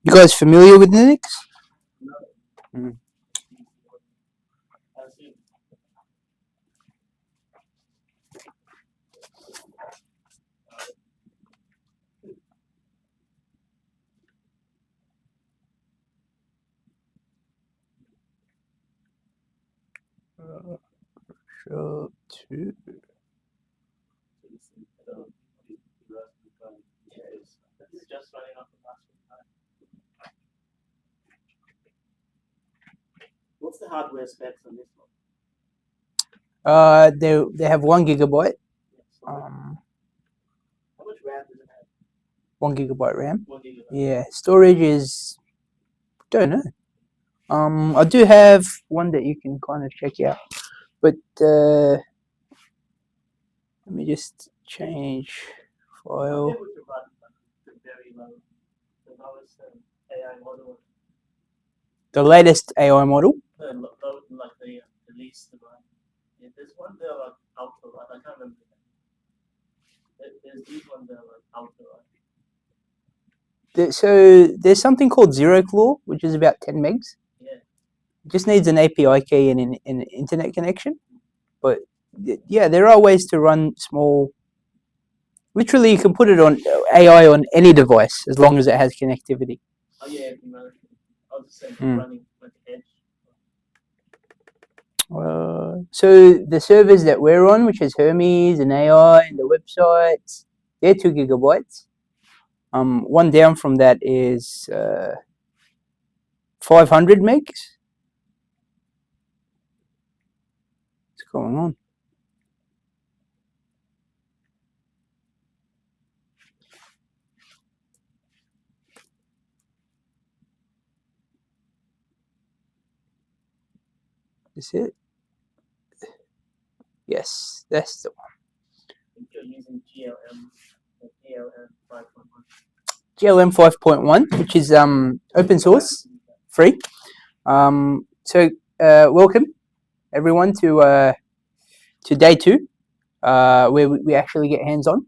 You guys familiar with Linux? Mm. Sure. Two. What's the hardware specs on this one? They have 1 gigabyte. How much RAM does it have? 1 gigabyte RAM. 1 gigabyte. Yeah, storage is, don't know. I do have one that you can kind of check out, but let me just change file. Able to run the very low, the lowest AI model. The latest AI model. Like the least run. Yeah, there's one there like ultra run. I can't remember. There's these ones that are like ultra run. So there's something called Zero Claw, which is about 10 megs. Yeah. It just needs an API key and an internet connection. But yeah, there are ways to run small. Literally, you can put it on AI on any device as long as it has connectivity. Oh yeah, you can run it. I was just saying running like Edge. So the servers that we're on, which is Hermes and AI and the websites, they're 2 gigabytes. One down from that is 500 megs. What's going on? Is it? Yes, that's the one. I think you're using GLM 5.1. GLM 5.1, which is open source, free. So welcome everyone to day 2, where we actually get hands-on.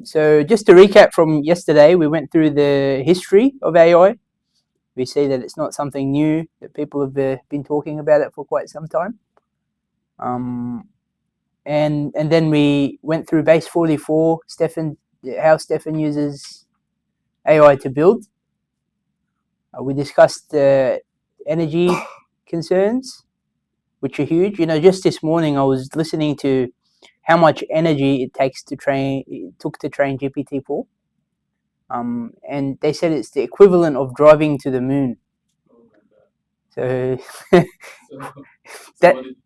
So just to recap from yesterday, we went through the history of AI. We see that it's not something new, that people have been talking about it for quite some time. And then we went through base 44, how Stefan uses AI to build. We discussed energy concerns, which are huge. You know, just this morning I was listening to how much energy it took to train GPT-4. And they said it's the equivalent of driving to the moon. Oh my god. So,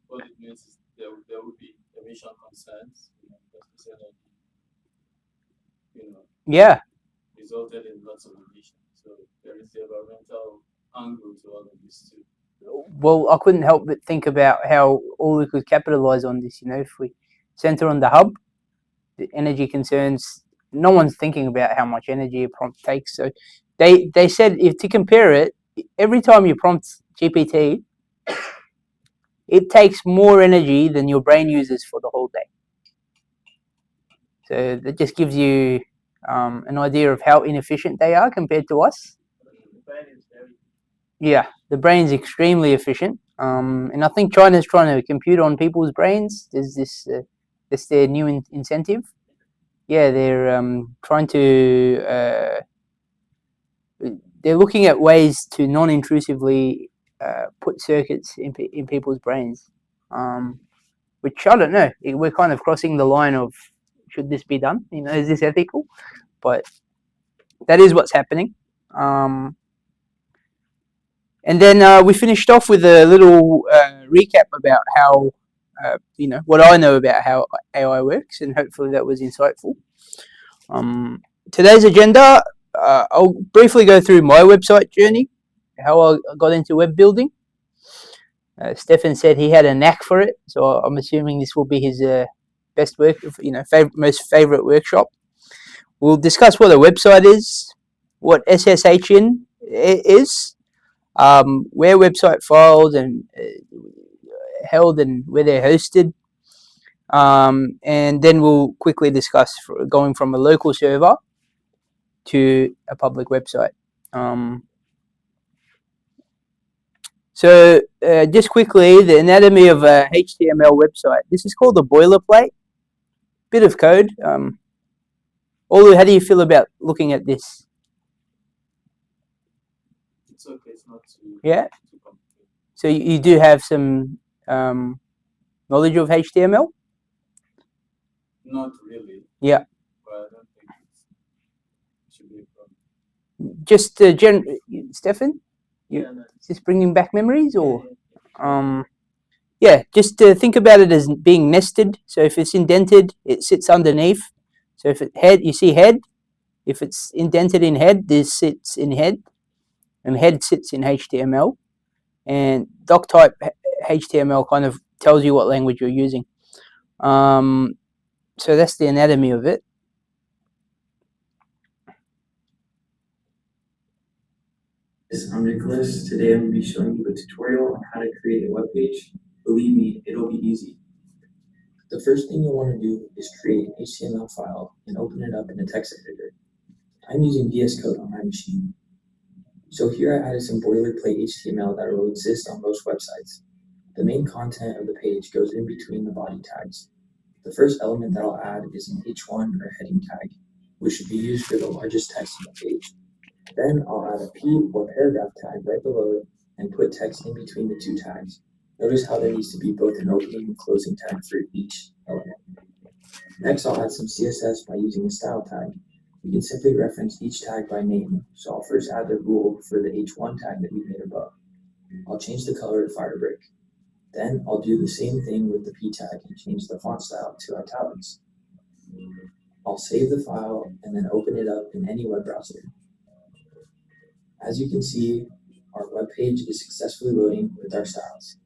what it means is there would be emission concerns, yeah, resulted in lots of emissions. So there is the environmental angle to all of this too. Well, I couldn't help but think about how all we could capitalize on this. You know, if we center on the hub, the energy concerns, no one's thinking about how much energy a prompt takes. So they said, if to compare it, every time you prompt GPT, it takes more energy than your brain uses for the whole day. So that just gives you an idea of how inefficient they are compared to us. Yeah, the brain's extremely efficient, and I think China's trying to compute on people's brains. There's this their new incentive. Yeah, they're trying to. They're looking at ways to non-intrusively put circuits in people's brains, which I don't know. We're kind of crossing the line of, should this be done? You know, is this ethical? But that is what's happening. And then we finished off with a little recap about how, what I know about how AI works, and hopefully that was insightful. Today's agenda, I'll briefly go through my website journey, how I got into web building. Stefan said he had a knack for it, so I'm assuming this will be his best work, most favorite workshop. We'll discuss what a website is, what SSH is, where website files and held and where they're hosted, and then we'll quickly discuss going from a local server to a public website. So just quickly, the anatomy of a HTML website. This is called a boilerplate. Bit of code. Olu, how do you feel about looking at this? It's okay. It's not too. Yeah. Too complicated. So you do have some knowledge of HTML? Not really. Yeah. But I don't think it should be a problem. Just Stefan, Yeah, no. is this bringing back memories or? Yeah. Yeah, just think about it as being nested. So if it's indented, it sits underneath. So if you see head. If it's indented in head, this sits in head, and head sits in HTML. And doc type HTML kind of tells you what language you're using. So that's the anatomy of it. I'm Nicholas. Today I'm going to be showing you a tutorial on how to create a web page. Believe me, it'll be easy. The first thing you'll want to do is create an HTML file and open it up in a text editor. I'm using VS Code on my machine. So here I added some boilerplate HTML that will exist on most websites. The main content of the page goes in between the body tags. The first element that I'll add is an H1 or heading tag, which should be used for the largest text on the page. Then I'll add a P or paragraph tag right below it and put text in between the two tags. Notice how there needs to be both an opening and closing tag for each element. Next, I'll add some CSS by using a style tag. We can simply reference each tag by name, so I'll first add the rule for the H1 tag that we made above. I'll change the color to Firebrick. Then I'll do the same thing with the P tag and change the font style to italics. I'll save the file and then open it up in any web browser. As you can see, our web page is successfully loading with our styles.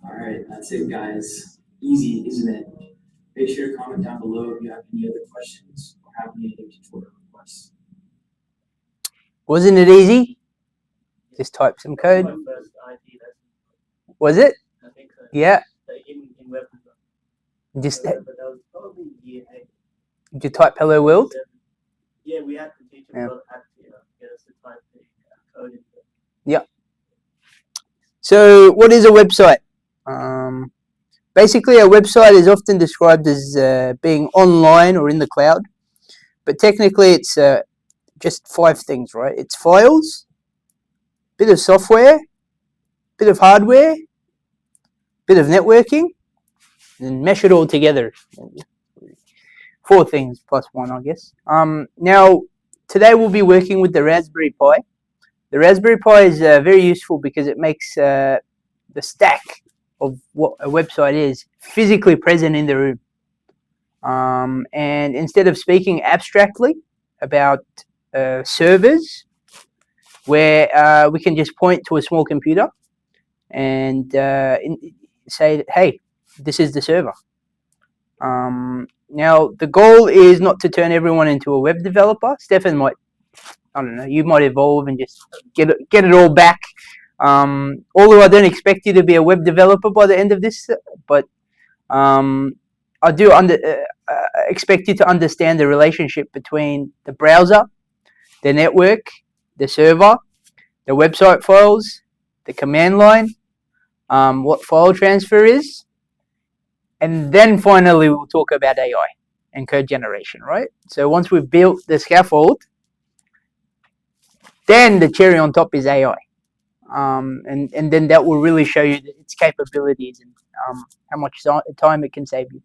Alright, that's it guys. Easy, isn't it? Make sure to comment down below if you have any other questions or have any other tutorial requests. Wasn't it easy? Just type some code. My first IT lesson. Was it? I think so. Yeah. In web design. Just But that was probably year 8. did you type hello world? Yeah, we had to teach them Yeah. about how to get us to type the code into it. Yeah. So what is a website? Basically, a website is often described as being online or in the cloud, but technically it's just 5 things, right? It's files, bit of software, bit of hardware, bit of networking, and mesh it all together. 4 things plus 1, I guess. Now, today we'll be working with the Raspberry Pi. The Raspberry Pi is very useful because it makes the stack of what a website is physically present in the room. And instead of speaking abstractly about servers, where we can just point to a small computer and say, hey, this is the server. Now, the goal is not to turn everyone into a web developer. Stefan might, I don't know, you might evolve and just get it all back. Although I don't expect you to be a web developer by the end of this, but I do expect you to understand the relationship between the browser, the network, the server, the website files, the command line, what file transfer is, and then finally we'll talk about AI and code generation, right? So once we've built the scaffold, then the cherry on top is AI. And then that will really show you its capabilities and how much time it can save you.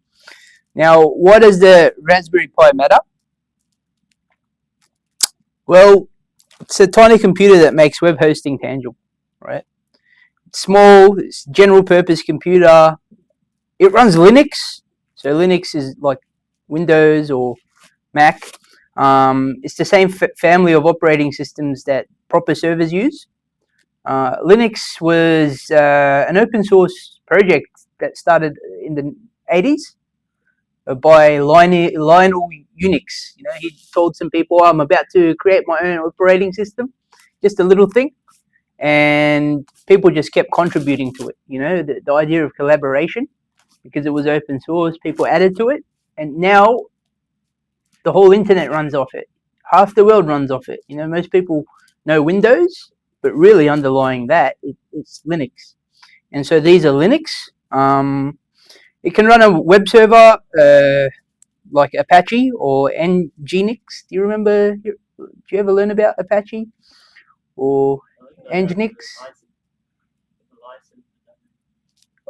Now, why does the Raspberry Pi matter? Well, it's a tiny computer that makes web hosting tangible, right? It's small, it's general purpose computer. It runs Linux, so Linux is like Windows or Mac. It's the same family of operating systems that proper servers use. Linux was an open source project that started in the 80s by Lionel Unix. You know, he told some people, I'm about to create my own operating system, just a little thing, and people just kept contributing to it. You know, the idea of collaboration, because it was open source, people added to it, and now the whole internet runs off it. Half the world runs off it. You know, most people no Windows, but really underlying that, it's Linux. And so these are Linux. It can run a web server like Apache or Nginx. Do you remember? Do you ever learn about Apache or Nginx?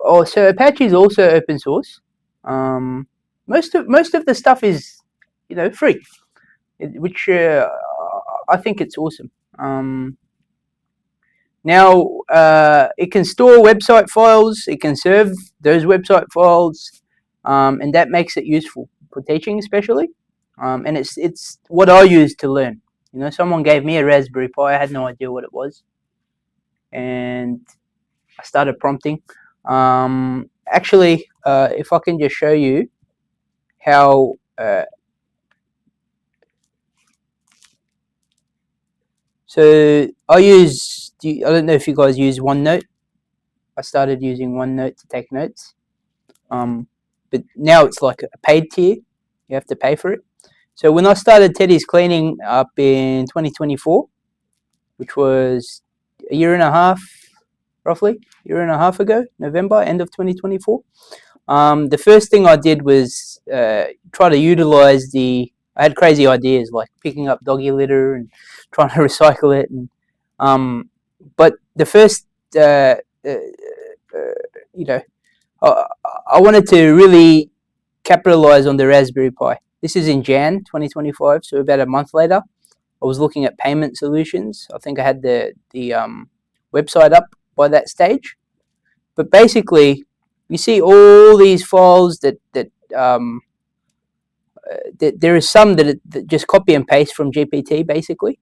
Oh, so Apache is also open source. Most of the stuff is, free, which I think it's awesome. Now it can store website files. It can serve those website files, and that makes it useful for teaching, especially. And it's what I use to learn. Someone gave me a Raspberry Pi. I had no idea what it was, and I started prompting. Actually, if I can just show you how. So I don't know if you guys use OneNote. I started using OneNote to take notes. But now it's like a paid tier. You have to pay for it. So when I started Teddy's Cleaning up in 2024, which was a year and a half, roughly, ago, November, end of 2024, the first thing I did was try to utilize I had crazy ideas like picking up doggy litter and trying to recycle it. But the first, I wanted to really capitalize on the Raspberry Pi. This is in Jan 2025, so about a month later, I was looking at payment solutions. I think I had the website up by that stage. But basically, you see all these files that there is some that just copy and paste from GPT, basically.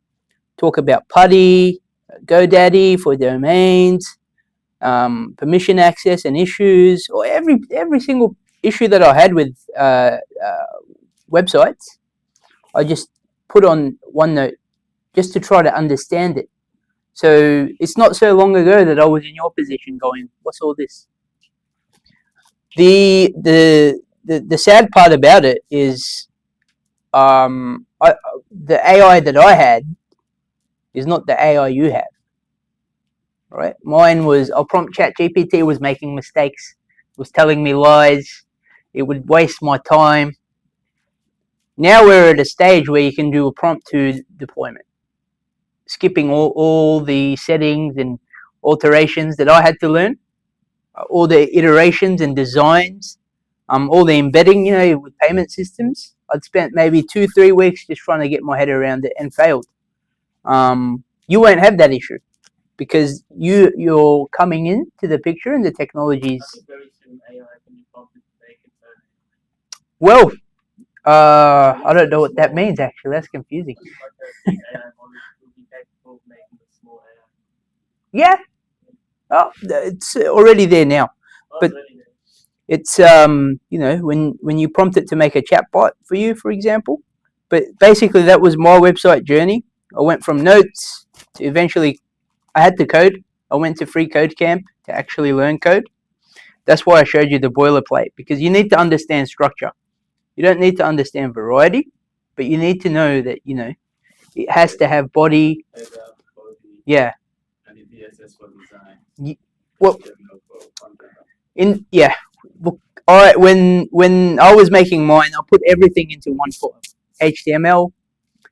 Talk about PuTTY, GoDaddy for domains, permission access and issues, or every single issue that I had with websites, I just put on OneNote just to try to understand it. So it's not so long ago that I was in your position going, what's all this? The sad part about it is the AI that I had is not the AI you have. Right? Mine was, I'll prompt ChatGPT was making mistakes, was telling me lies, it would waste my time. Now we're at a stage where you can do a prompt to deployment, skipping all the settings and alterations that I had to learn, all the iterations and designs, all the embedding, with payment systems. I'd spent maybe 2-3 weeks just trying to get my head around it and failed. You won't have that issue because you're coming into the picture and the technologies. Well, I don't know what that means actually. That's confusing. Yeah. Oh, it's already there now. But it's when you prompt it to make a chatbot for you, for example. But basically, that was my website journey. I went from notes to eventually, I had to code. I went to Free Code Camp to actually learn code. That's why I showed you the boilerplate, because you need to understand structure. You don't need to understand variety, but you need to know that it has to have body. Yeah. And the DSS for design. Well, look, when I was making mine, I put everything into one file: HTML,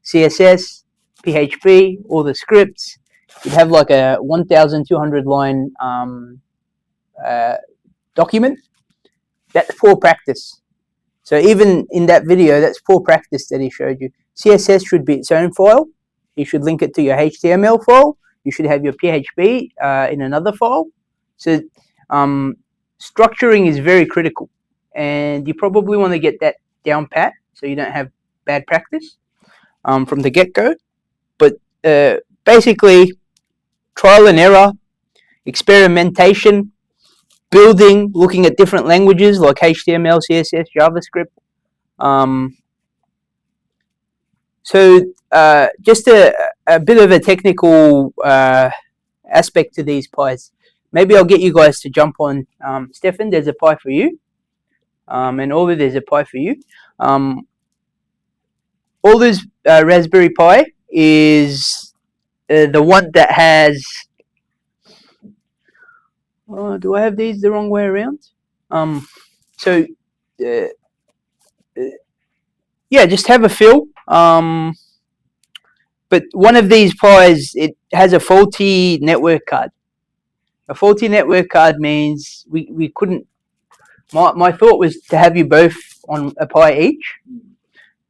CSS, PHP, all the scripts. You'd have like a 1,200 line document. That's poor practice. So even in that video, that's poor practice that he showed you. CSS should be its own file. You should link it to your HTML file. You should have your PHP in another file. So structuring is very critical, and you probably want to get that down pat so you don't have bad practice from the get-go. But basically, trial and error, experimentation, building, looking at different languages like HTML, CSS, JavaScript. So just a bit of a technical aspect to these pies. Maybe I'll get you guys to jump on. Stefan, there's a pie for you. And Oliver, there's a pie for you. All this Raspberry Pi is the one that has. Do I have these the wrong way around? So, yeah, just have a fill. But one of these pies, it has a faulty network card. A faulty network card means we couldn't. My thought was to have you both on a pie each,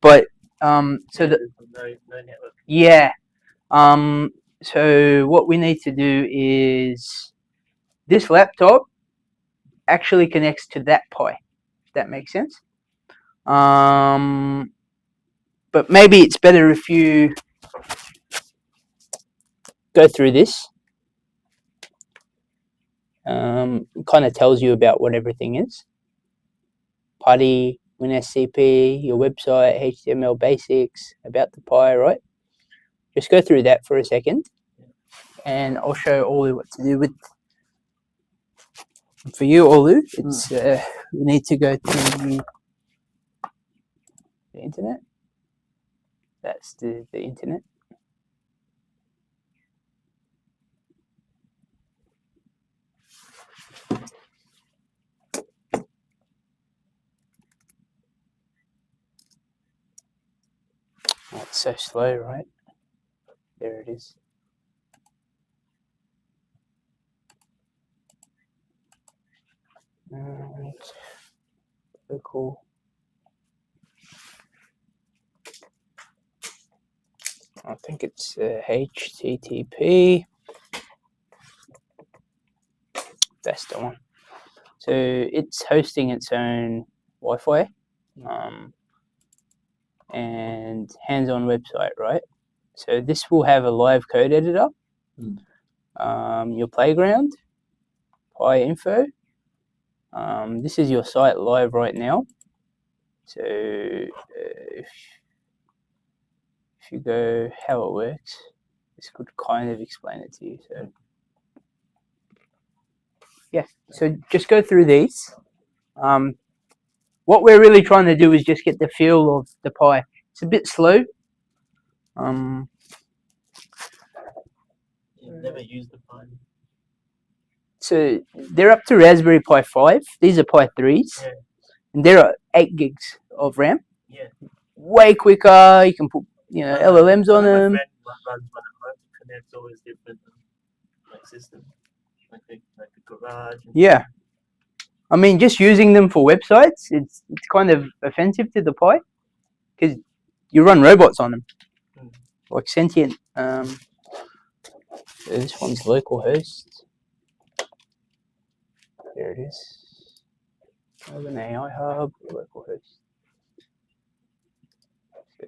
but so that no network. yeah. So what we need to do is this laptop actually connects to that pie. If that makes sense. But maybe it's better if you go through this. Kind of tells you about what everything is. PuTTY, WinSCP, your website, HTML basics, about the pie, right? Just go through that for a second, and I'll show Olu what to do with. For you, Olu, it's we need to go to the internet. That's the internet. Oh, it's so slow, right? There it is. Local. I think it's HTTP. That's the one. So it's hosting its own Wi-Fi and hands-on website, right? So this will have a live code editor, your playground, Pi info. This is your site live right now. So if you go how it works, this could kind of explain it to you. So yeah, so just go through these. What we're really trying to do is just get the feel of the Pi. It's a bit slow. You've never used the Pi. So they're up to Raspberry Pi 5. These are Pi 3s. Yeah. And there are 8 gigs of RAM. Yeah. Way quicker. You can put LLMs on them. My friend runs one at home. Connect's always different, like system, like the garage. Yeah. I mean, just using them for websites, it's kind of offensive to the Pi because you run robots on them, like sentient. So this one's localhost. There it is. Melbourne AI Hub, localhost. So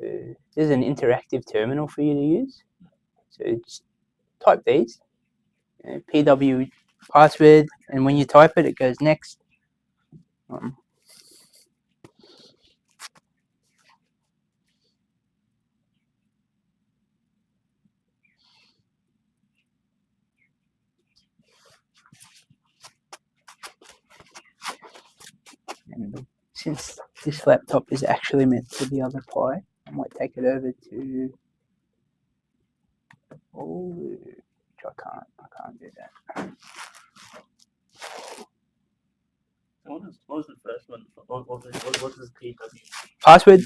there's an interactive terminal for you to use. So just type these, PW password, and when you type it, it goes next. And since this laptop is actually meant for the other Pi, I might take it over to. Oh, which I can't do that. What was the first one? What was PW? Password?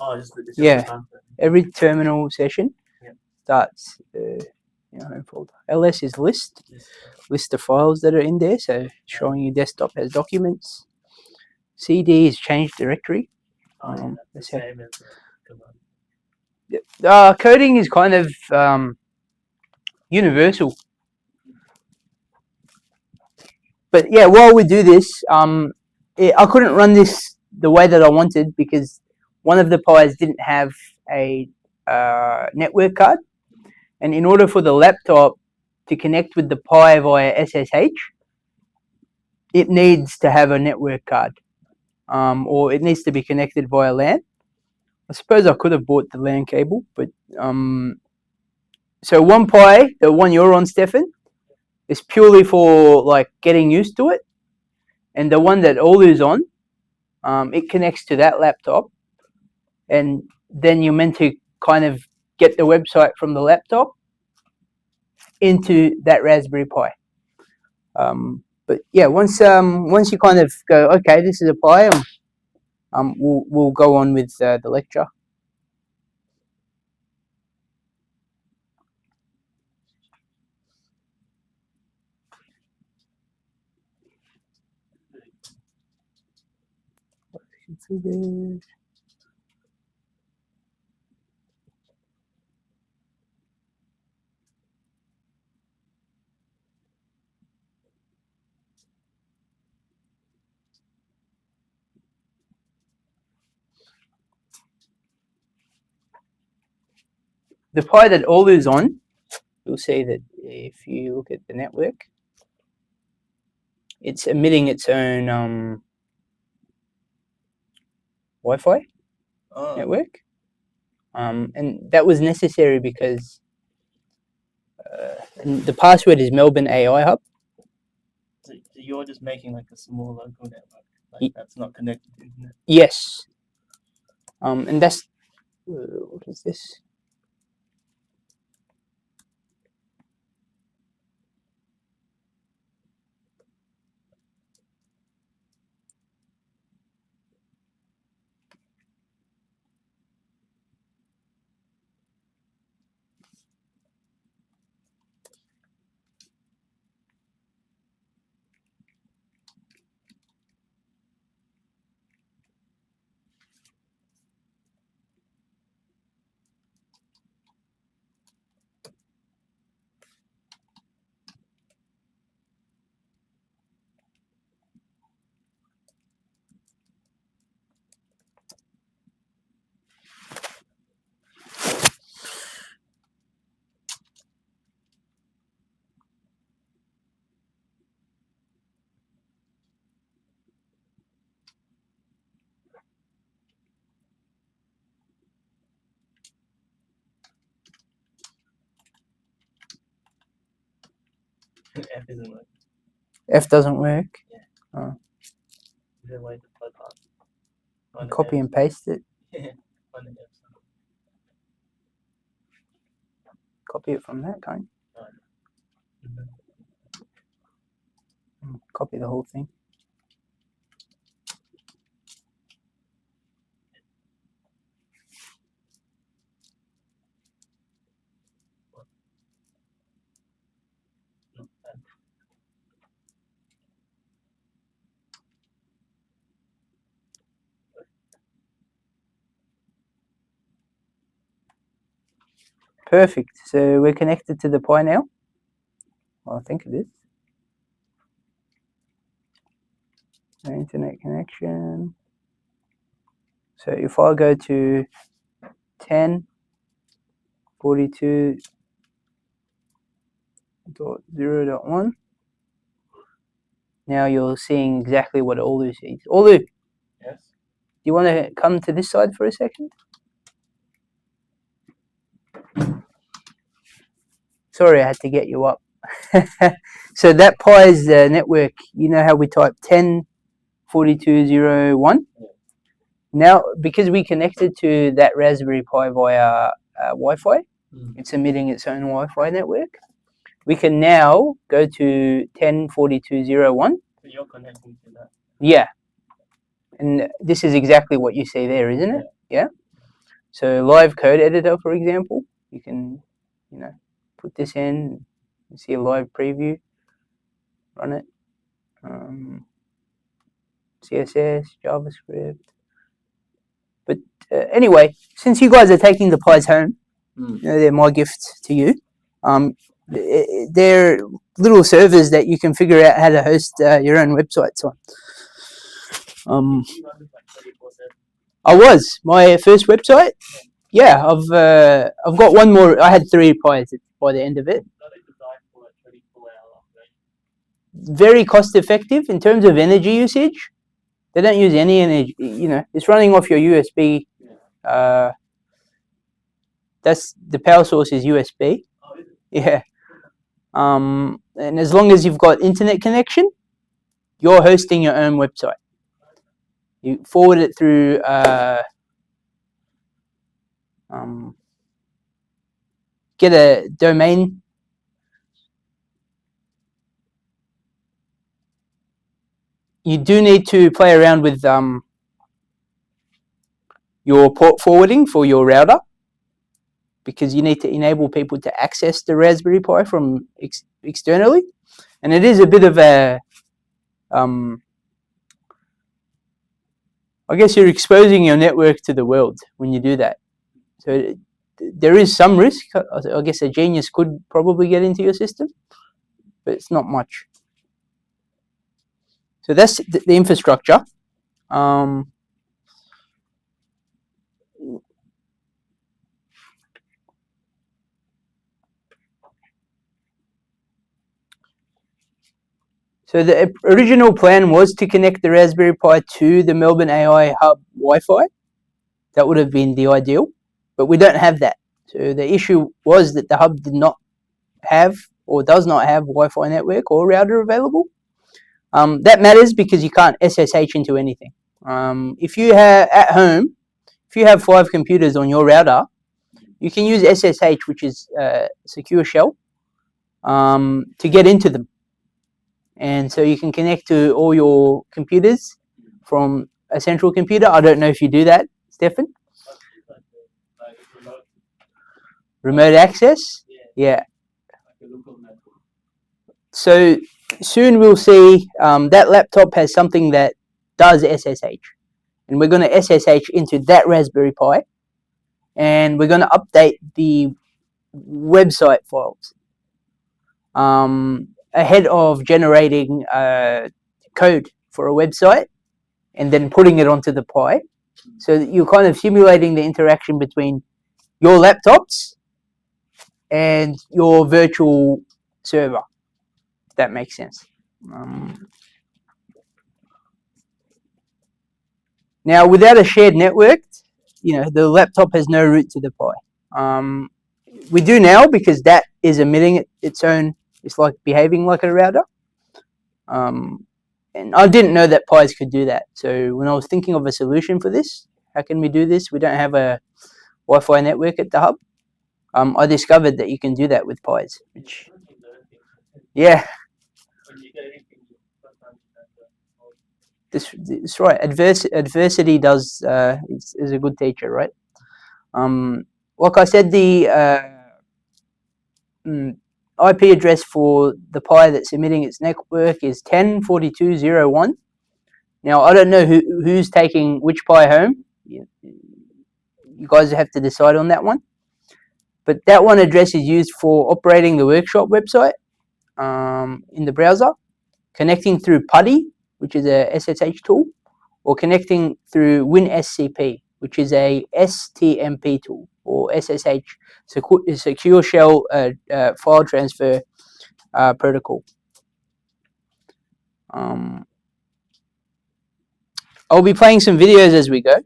Oh, just Yeah. password. Every terminal session starts home folder. LS is list. List the files that are in there, so showing you desktop has documents. CD is change directory. That's the same as Coding is kind of universal. But yeah, while we do this, I couldn't run this the way that I wanted because one of the Pis didn't have a network card. And in order for the laptop to connect with the Pi via SSH, it needs to have a network card. Or it needs to be connected via LAN. I suppose I could have bought the LAN cable, but so one Pi, the one you're on, Stefan, is purely for like getting used to it, and the one that Olu's on, it connects to that laptop, and then you're meant to kind of get the website from the laptop, into that Raspberry Pi. But yeah, once you kind of go, okay, this is a Pi, we'll go on with the lecture. The Pi that Olu's on, you'll see that if you look at the network, it's emitting its own Wi-Fi network, and that was necessary because the password is Melbourne AI Hub. So you're just making like a small local network, like that's not connected to internet. Yes, and that's what is this? F isn't working. F doesn't work. Is there a way to plug on? Copy and paste it. On the F. Copy it from that, can't you? Copy the whole thing. Perfect. So we're connected to the Pi now. Well, I think it is. So internet connection. So if I go to 10.42.0.1, now you're seeing exactly what Olu sees. Olu, Yes. do you want to come to this side for a second? Sorry, I had to get you up. So that Pi's network, you know how we type 10.42.0.1? Now, because we connected to that Raspberry Pi via Wi-Fi, it's emitting its own Wi-Fi network. We can now go to 10.42.0.1. So you're connecting to that. Yeah. And this is exactly what you see there, isn't it? Yeah. So live code editor, for example, you can, put this in, and see a live preview, run it. CSS, JavaScript. But anyway, since you guys are taking the Pi's home, they're my gift to you. They're little servers that you can figure out how to host your own websites on. I was my first website. Yeah, I've got one more. I had 3 Pi's by the end of it. Very cost effective in terms of energy usage. They don't use any energy. It's running off your USB. That's the power source is USB. Yeah. And as long as you've got internet connection, you're hosting your own website. You forward it through get a domain you do need to play around with your port forwarding for your router, because you need to enable people to access the Raspberry Pi from externally, and it is a bit of a I guess you're exposing your network to the world when you do that. So there is some risk. I guess a genius could probably get into your system, but it's not much. So that's the infrastructure. So the original plan was to connect the Raspberry Pi to the Melbourne AI Hub Wi-Fi. That would have been the ideal, but we don't have that. So the issue was that the hub did not have, or does not have, Wi-Fi network or router available. That matters because you can't SSH into anything. If you have at home, if you have 5 computers on your router, you can use SSH, which is secure shell, to get into them. And so you can connect to all your computers from a central computer. I don't know if you do that, Stefan. Remote access? Yeah. So soon we'll see that laptop has something that does SSH. And we're going to SSH into that Raspberry Pi. And we're going to update the website files ahead of generating code for a website and then putting it onto the Pi. So that you're kind of simulating the interaction between your laptops and your virtual server, if that makes sense. Now, without a shared network, the laptop has no route to the Pi. We do now because that is emitting its own. It's like behaving like a router. And I didn't know that Pis could do that. So when I was thinking of a solution for this, how can we do this? We don't have a Wi-Fi network at the hub. I discovered that you can do that with Pis. Which, yeah. That's right. Adversity does is a good teacher, right? Like I said, the IP address for the Pi that's emitting its network is 10.42.0.1. Now I don't know who's taking which Pi home. You guys have to decide on that one. But that one address is used for operating the workshop website in the browser, connecting through PuTTY, which is a SSH tool, or connecting through WinSCP, which is a STMP tool, or SSH, secure shell file transfer protocol. I'll be playing some videos as we go.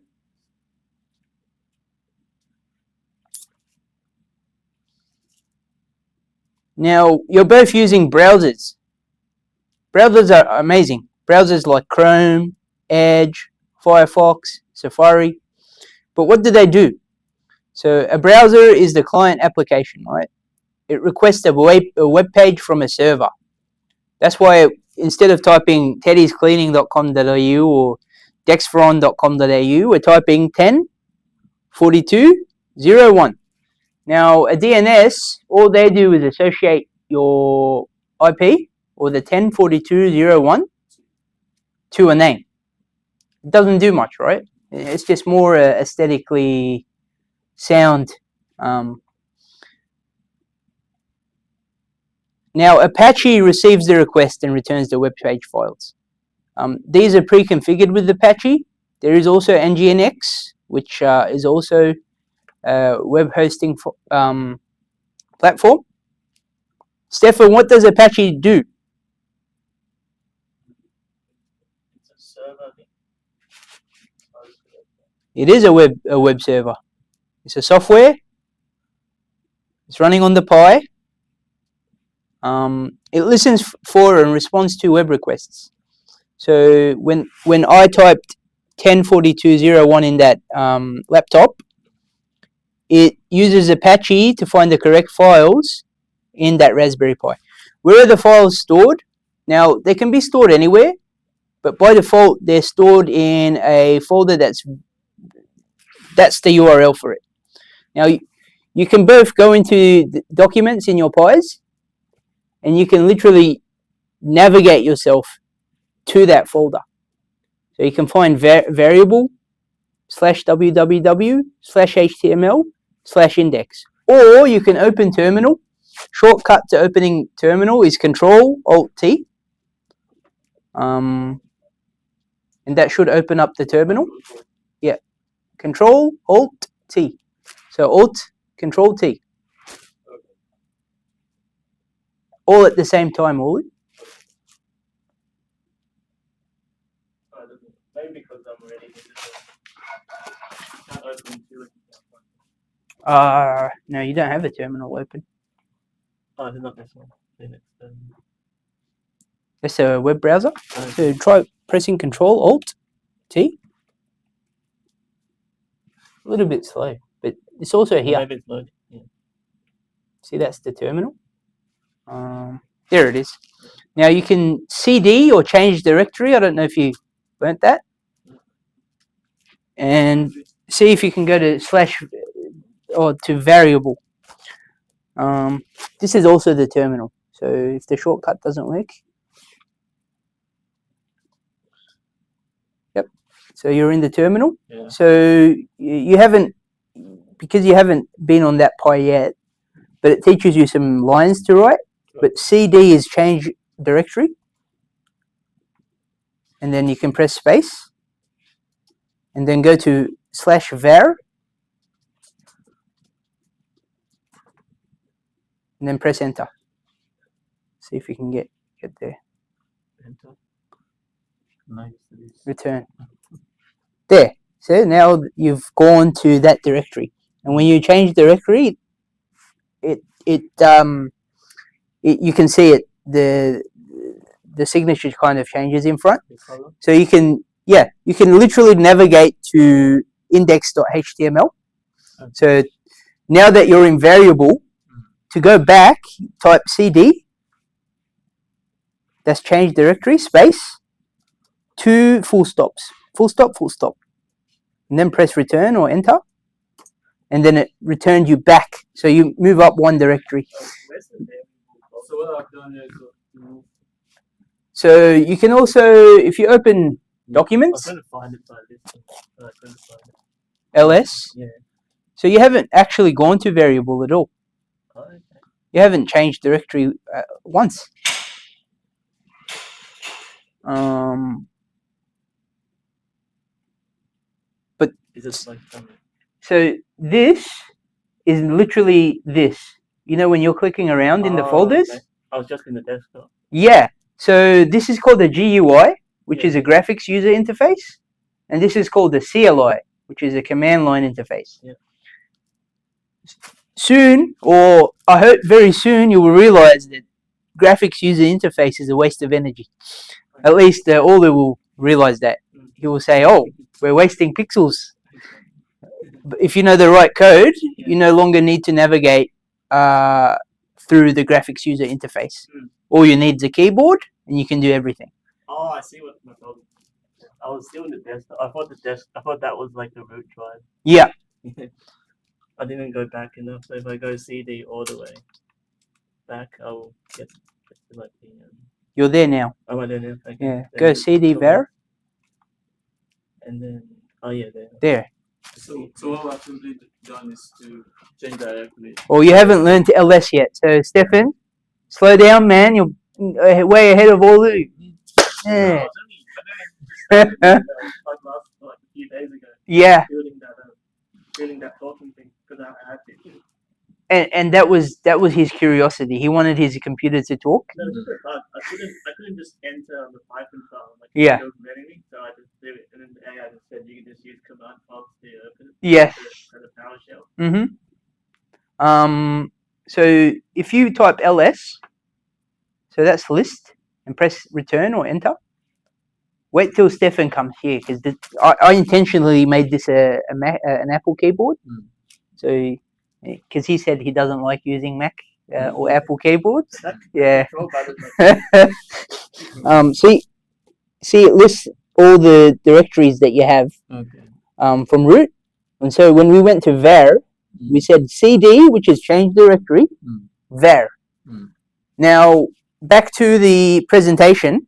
Now, you're both using browsers. Browsers are amazing. Browsers like Chrome, Edge, Firefox, Safari. But what do they do? So a browser is the client application, right? It requests a web page from a server. That's why instead of typing teddyscleaning.com.au or dexveron.com.au, we're typing 10.42.0.1. Now, a DNS, all they do is associate your IP or the 10.42.0.1 to a name. It doesn't do much, right? It's just more aesthetically sound. Now, Apache receives the request and returns the web page files. These are pre-configured with Apache. There is also NGINX, which is also a web hosting platform. Stefan, what does Apache do? It's a server. It is a web server. It's a software. It's running on the Pi. It listens for and responds to web requests. So when I typed 10.42.0.1 in that laptop, it uses Apache to find the correct files in that Raspberry Pi. Where are the files stored? Now, they can be stored anywhere. but by default they're stored in a folder that's the URL for it. Now you can both go into the documents in your PyTTYs, and you can literally navigate yourself to that folder. So you can find variable /www/html/index, or you can open terminal. Shortcut to opening terminal is Control-Alt-T, and that should open up the terminal. Yeah, Control-Alt-T. So Alt, Control-T. All at the same time, Ollie. Maybe because I'm already in can't open two. No, you don't have a terminal open. Oh, it's not this one. Then it's That's a web browser. So try pressing Control-Alt-T. A little bit slow, but it's also here. maybe it's loading. Yeah. See, that's the terminal. There it is. Now you can CD or change directory. I don't know if you learnt that. And see if you can go to / or to variable. This is also the terminal. So if the shortcut doesn't work. Yep. So you're in the terminal. Yeah. So you haven't, because you haven't been on that Py yet, but it teaches you some lines to write. But CD is change directory. And then you can press space. And then go to /var. And then press enter. See if you can get there. Enter. Nice. Return. There. So now you've gone to that directory. And when you change directory, you can see it, the signature kind of changes in front. So you can literally navigate to index.html. So now that you're in variable, to go back, type CD, that's change directory, space, 2 full stops, full stop, and then press return or enter, and then it returned you back. So you move up one directory. So what I've done is So you can also, if you open documents, I'm trying to find it by this thing, but I couldn't find it. LS. Yeah. So you haven't actually gone to variable at all. Oh, okay. You haven't changed directory once. But Is it like so this is literally this. You know when you're clicking around in the folders? Okay. I was just in the desktop. Yeah. So this is called the GUI, which is a graphics user interface, and this is called the CLI, which is a command line interface. Yeah. Soon, or I hope very soon, you will realize that graphics user interface is a waste of energy. At least Ollie will realize that. He will say, "Oh, we're wasting pixels." But if you know the right code, you no longer need to navigate through the graphics user interface. All you need is a keyboard, and you can do everything. Oh, I see what my problem is. I was still in the desktop. I thought that was like the root drive. Yeah. I didn't go back enough. So if I go CD all the way back, I'll get to like the. You're there now. Oh, I don't know. Okay. Yeah. Go CD var. And then there. There. So what I've simply done is to change directly. Well, you haven't learned LS yet, so Stefan, slow down, man. You're way ahead of all the. Yeah. Like a few days ago. Yeah. Building that talking thing because I had to. And that was his curiosity. He wanted his computer to talk. No, it's just a bug. I couldn't just enter the Python file like Yeah. it wasn't letting me, so I just did it, and then the AI just said you can just use command prompts to open it. Yes. For the PowerShell. So if you type ls, so that's list, and press return or enter. Wait till Stefan comes here, because I intentionally made this an Apple keyboard. So, because he said he doesn't like using Mac or Apple keyboards. Yeah. See, see it lists all the directories that you have Okay. from root. And so when we went to var, we said cd, which is change directory, var. Now, back to the presentation.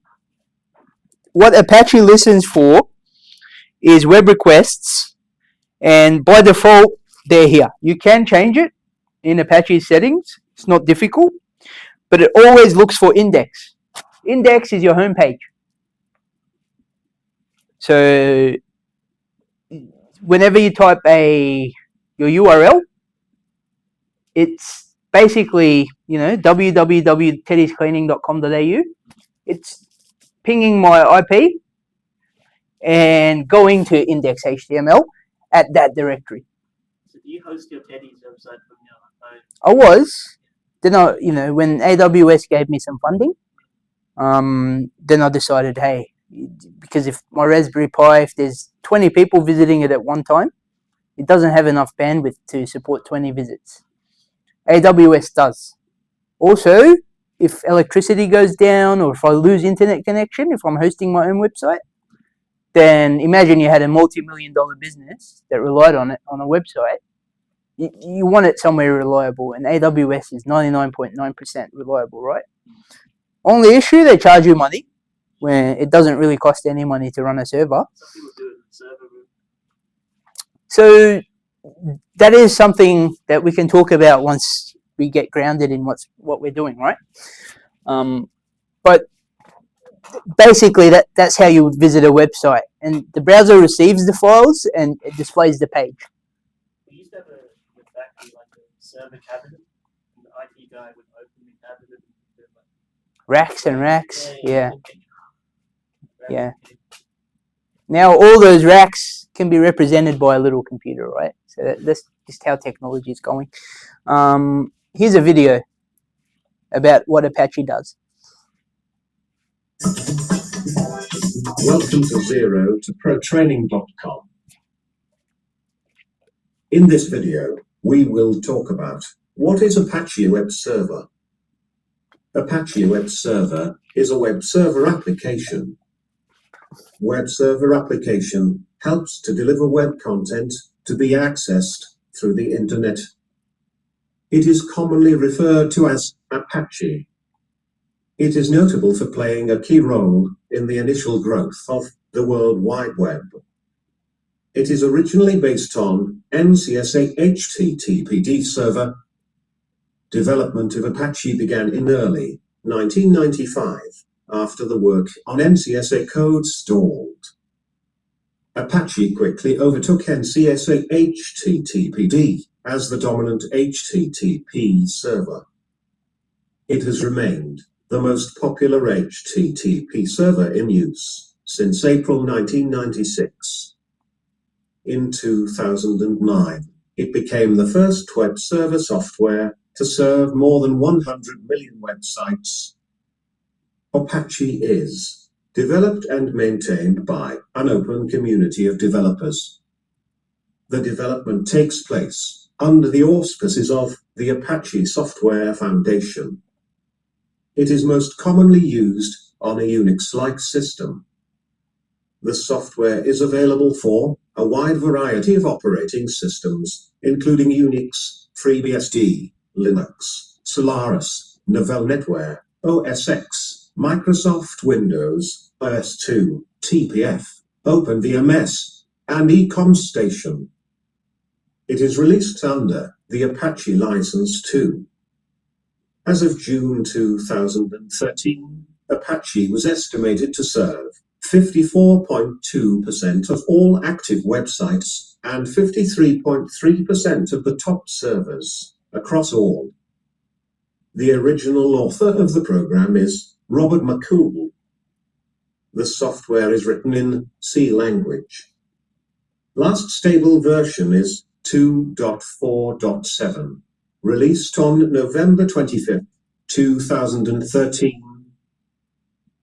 What Apache listens for is web requests, and by default, they're here. You can change it in Apache settings. It's not difficult, but it always looks for index. Index is your home page. So whenever you type your URL, it's basically, www.teddyscleaning.com.au. It's pinging my IP and going to index.html at that directory. So do you host your Teddy's website from your phone? I was. Then when AWS gave me some funding, then I decided, hey, because if my Raspberry Pi, if there's 20 people visiting it at one time, it doesn't have enough bandwidth to support 20 visits. AWS does. Also, if electricity goes down or if I lose internet connection, if I'm hosting my own website, then imagine you had a multi-million-dollar business that relied on it on a website. You want it somewhere reliable, and AWS is 99.9% reliable, right? Only issue, they charge you money when it doesn't really cost any money to run a server. Some people do it in server room. So that is something that we can talk about once we get grounded in what we're doing, right? But basically, that's how you would visit a website, and the browser receives the files and it displays the page. We used to have a factory, like a server cabinet, and the IT guy would open the cabinet and do like Racks and racks, yeah. Racks. Now all those racks can be represented by a little computer, right? So that's just how technology is going. Here's a video about what Apache does. Welcome to Zero to ProTraining.com. In this video, we will talk about what is Apache Web Server. Apache Web Server is a web server application. Web server application helps to deliver web content to be accessed through the internet. It is commonly referred to as Apache. It is notable for playing a key role in the initial growth of the World Wide Web. It is originally based on NCSA HTTPD server. Development of Apache began in early 1995 after the work on NCSA code stalled. Apache quickly overtook NCSA HTTPD as the dominant HTTP server. It has remained the most popular HTTP server in use since April 1996. In 2009, it became the first web server software to serve more than 100 million websites. Apache is developed and maintained by an open community of developers. The development takes place under the auspices of the Apache Software Foundation. It is most commonly used on a Unix-like system. The software is available for a wide variety of operating systems, including Unix, FreeBSD, Linux, Solaris, Novell NetWare, OS X, Microsoft Windows, OS2, TPF, OpenVMS, and eComStation. It is released under the Apache License 2. As of June 2013, Apache was estimated to serve 54.2% of all active websites and 53.3% of the top servers across all. The original author of the program is Robert McCool. The software is written in C language. Last stable version is 2.4.7, released on November 25, 2013.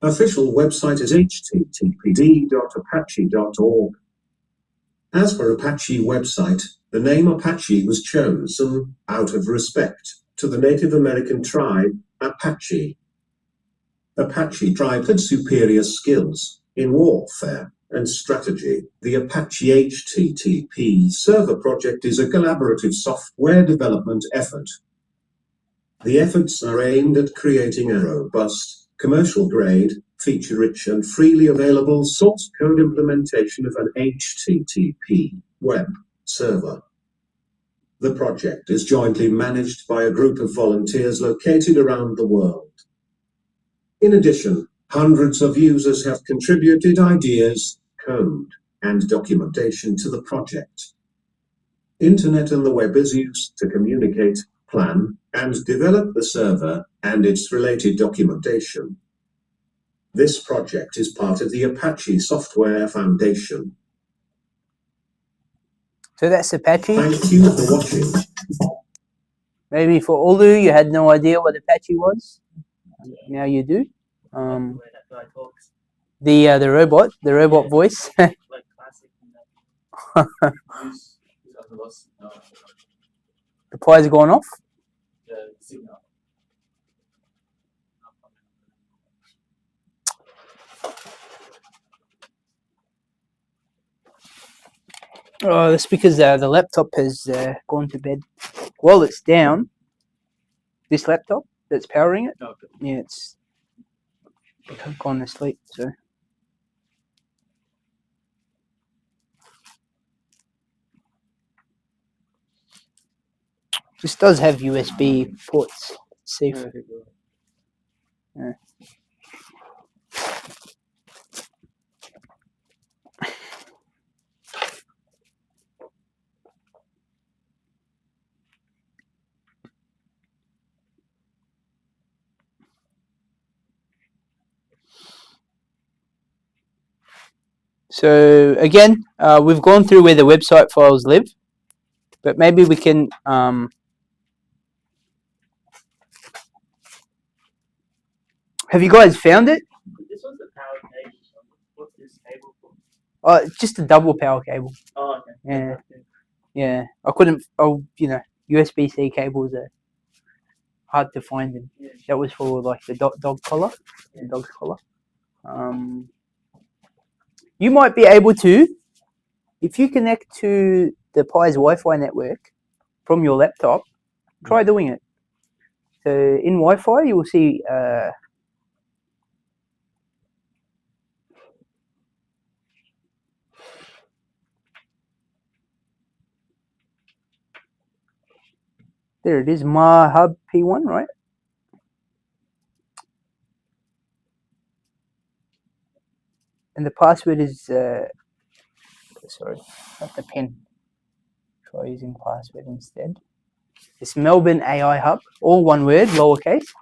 Official website is httpd.apache.org. As for Apache website, the name Apache was chosen out of respect to the Native American tribe Apache. Apache tribe had superior skills In warfare and strategy, the Apache HTTP server project is a collaborative software development effort. The efforts are aimed at creating a robust, commercial-grade, feature-rich and freely available source code implementation of an HTTP web server. The project is jointly managed by a group of volunteers located around the world. In addition, hundreds of users have contributed ideas, code, and documentation to the project. Internet and the web is used to communicate, plan, and develop the server and its related documentation. This project is part of the Apache Software Foundation. So that's Apache. Thank you for watching. Maybe for Olu, you had no idea what Apache was. Now you do. The way that guy talks, The robot Yeah. voice. like classic. Use as a loss. The pie's gone off. The signal. Oh, that's because the laptop has gone to bed. While it's down, this laptop that's powering it, Okay. yeah, it's gone to sleep. So this does have USB ports. Let's see if Yeah. So again, we've gone through where the website files live, but maybe we can have you guys found it? This was the power cable. What's this cable for? It's just a double power cable. Oh, okay. Yeah. Yeah, I couldn't. Oh, USB-C cables are hard to find, and Yeah. that was for like the dog collar, the dog's collar. You might be able to, if you connect to the Pi's Wi-Fi network from your laptop, try doing it. So in Wi-Fi, you will see. There it is, MaHub P1, right? And the password is, sorry, not the pen. Try using password instead. It's Melbourne AI Hub, all one word, lowercase.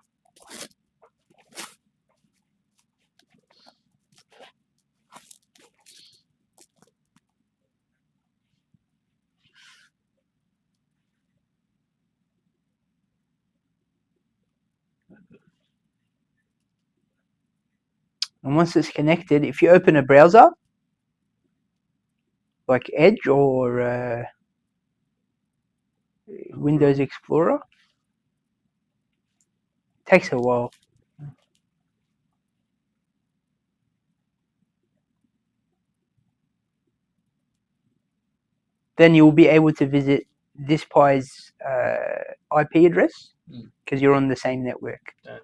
And once it's connected, if you open a browser, like Edge or Windows Explorer, it takes a while. Then you'll be able to visit this Pi's IP address because you're on the same network. Yeah.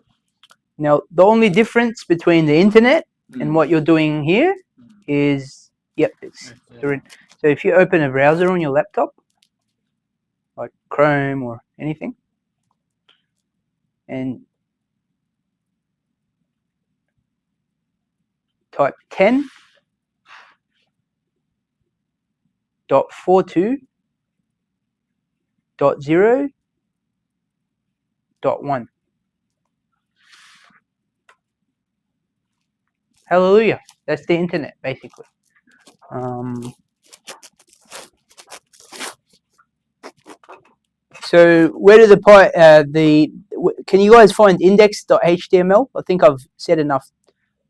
Now, the only difference between the internet and what you're doing here is, you're in. So if you open a browser on your laptop, like Chrome or anything, and type 10.42.0.1. Hallelujah. That's the internet, basically. So where do can you guys find index.html? I think I've said enough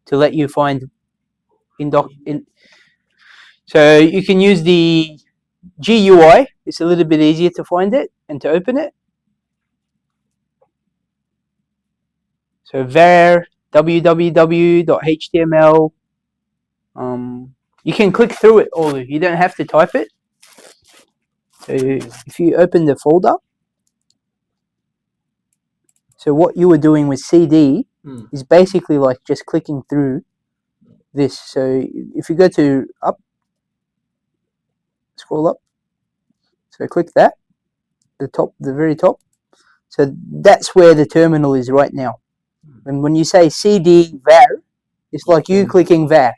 to let you find so you can use the GUI. It's a little bit easier to find it and to open it. So var www.html You can click through it all. You don't have to type it. So if you open the folder, so what you were doing with CD is basically like just clicking through this. So if you go to up, scroll up, so click that, the very top. So that's where the terminal is right now. And when you say CD var, it's like you clicking var.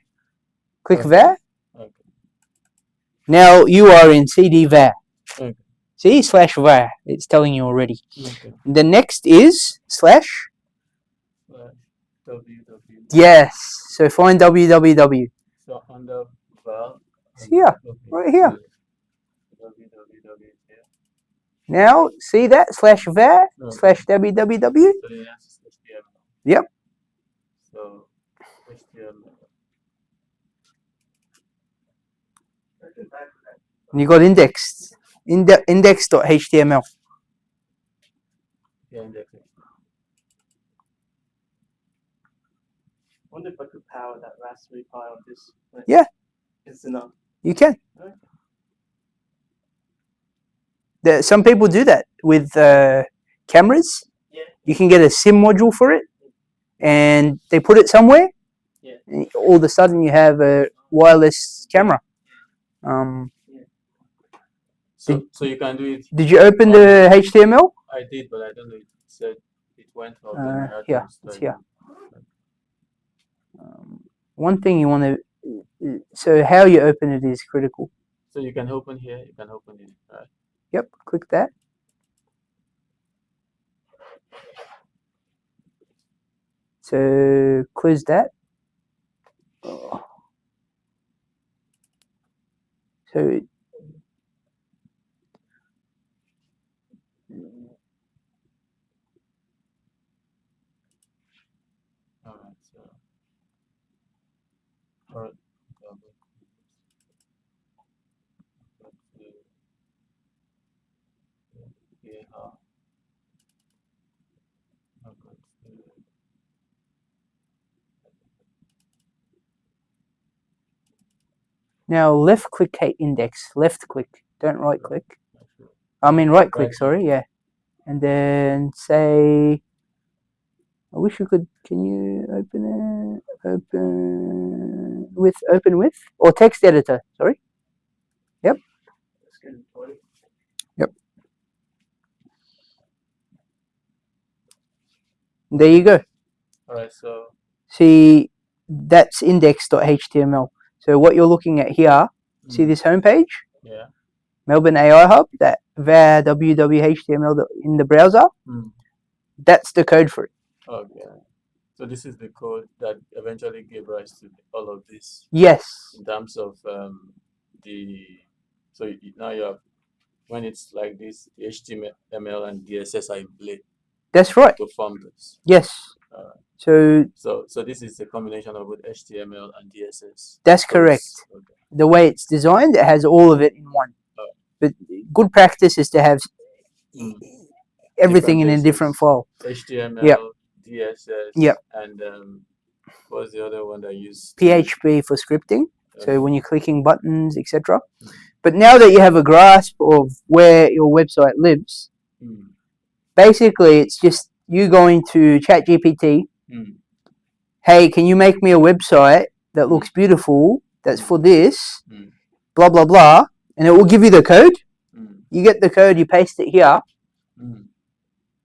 Click var. Okay. Now you are in CD var. Okay. See, /var. It's telling you already. Okay. The next is slash. www. Yes. So find www. So under val. Yeah, right here. www here. Now see that /var /www. So the answer is HTML. Yep. So HTML. And you got indexed. Index.html. Yeah, indexing. I wonder if I could power that Raspberry Pi on this. Yeah. It's enough. You can. Okay. Some people do that with cameras. Yeah. You can get a SIM module for it, and they put it somewhere. Yeah. And all of a sudden, you have a wireless camera. So you can do it. Did you open the HTML? I did, but I don't know. It said it went off. Yeah, it's here. One thing you want to, so how you open it is critical. So you can open here. You can open it, right? Yep, click that. So close that. So Alright, so alright. now left click index. Left click. Don't right click. I mean right click. Sorry. Yeah. And then say. I wish you could. Can you open it? Open with or text editor? Sorry. Yep. Yep. There you go. Alright, so See, that's index.html. So what you're looking at here, see this homepage? Yeah. Melbourne AI Hub, that var www.html in the browser. That's the code for it. Okay. So this is the code that eventually gave rise to all of this. Yes. In terms of now you have, when it's like this, the HTML and DSS are in play. That's right. To form this. Yes. So this is a combination of both HTML and DSS. That's correct. Okay. The way it's designed, it has all of it in one. But good practice is to have everything in a different file. HTML, DSS, and what was the other one that used? PHP for scripting. So when you're clicking buttons, etc. But now that you have a grasp of where your website lives, basically it's just you going to ChatGPT. Hey, can you make me a website that looks beautiful? That's for this, blah blah blah, and it will give you the code. You get the code, you paste it here.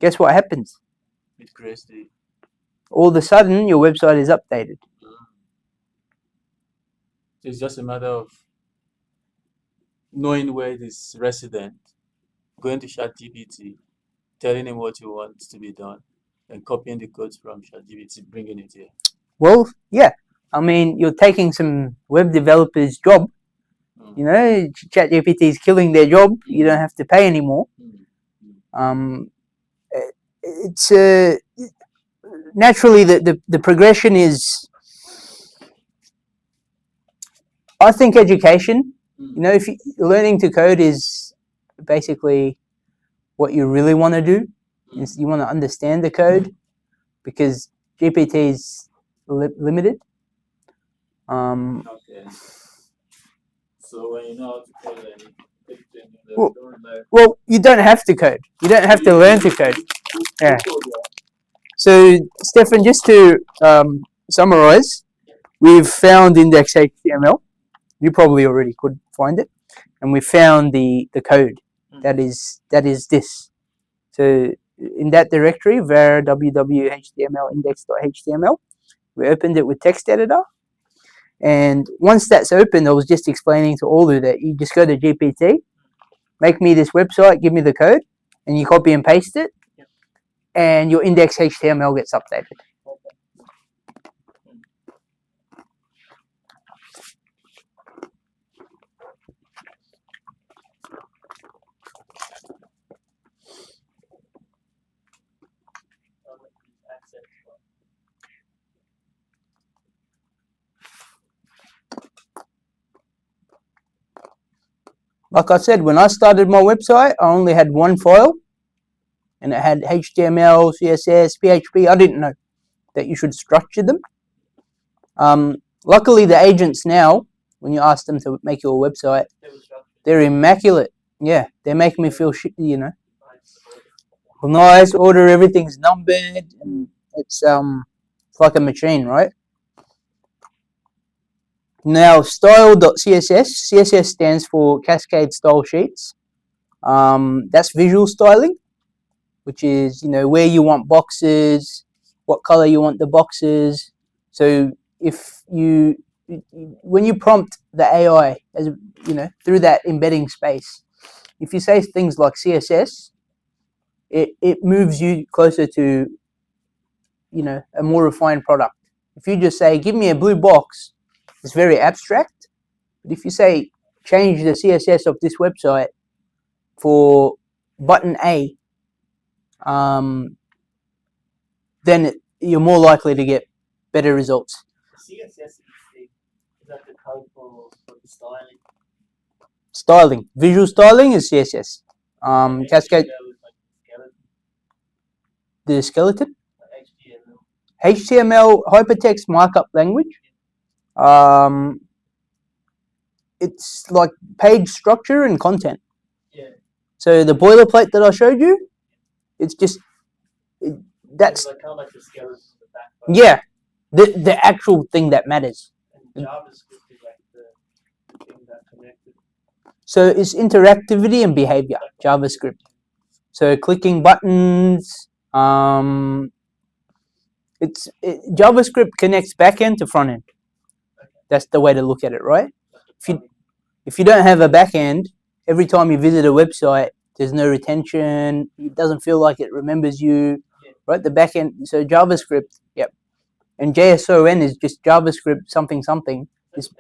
Guess what happens? It creates the. All of a sudden, your website is updated. It's just a matter of knowing where it is resident, going to ChatGPT, telling him what you want to be done, and copying the codes from ChatGPT, bringing it here. Well, yeah. I mean, you're taking some web developers' job. You know, ChatGPT is killing their job. You don't have to pay anymore. It's naturally the progression is. I think education. You know, if learning to code is basically what you really want to do, is you want to understand the code, because GPT is limited. Okay. So when you know how to code, then you take it to a new level. Well- Don't rely. Well, you don't have to code. You don't have to learn to code. Yeah. So, Stefan, just to summarize, we've found index HTML. You probably already could find it, and we found the code that is this. So in that directory, var www.html index.html, we opened it with text editor, and once that's open, I was just explaining to Olu that you just go to GPT, make me this website, give me the code, and you copy and paste it, and your index HTML gets updated. Like I said, when I started my website, I only had one file, and it had HTML, CSS, PHP. I didn't know that you should structure them. Luckily, the agents now, when you ask them to make your website, they're immaculate. Yeah, they make me feel shitty, you know. Nice order, everything's numbered, and it's like a machine, right? Now, style.css, CSS stands for Cascade Style Sheets. That's visual styling, which is, you know, where you want boxes, what color you want the boxes. So if you, when you prompt the AI, as you know, through that embedding space, if you say things like CSS, it moves you closer to, you know, a more refined product. If you just say, give me a blue box, it's very abstract. But if you say, change the CSS of this website for button A, then you're more likely to get better results. CSS is that the code for the styling? Styling, visual styling is CSS. Cascade, the skeleton, HTML hypertext markup language. It's like page structure and content. Yeah. So the boilerplate that I showed you, it's just that's kind of like the skeleton in the back. yeah, the actual thing that matters. And JavaScript is like the thing that connected. So it's interactivity and behavior, JavaScript. So clicking buttons, JavaScript connects backend to front end. That's the way to look at it, right? If you don't have a backend, every time you visit a website, there's no retention. It doesn't feel like it remembers you, right? The backend, so JavaScript, yep. And JSON is just JavaScript something something. It's,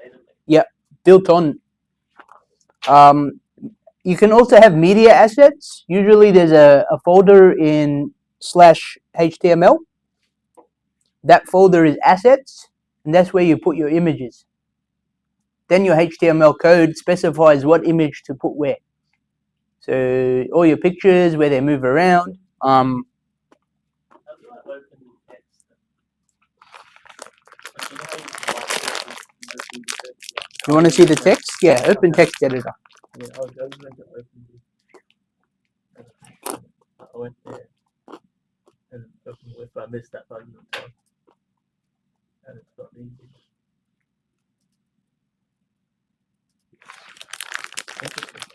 yeah, built on. You can also have media assets. Usually there's a folder in /HTML. That folder is assets, and that's where you put your images. Then your HTML code specifies what image to put where. So all your pictures, where they move around. You want to see the text? Yeah, open text editor. Yeah, I was going to open this. I went there and opened it, but I missed that button on top. And it's not easy.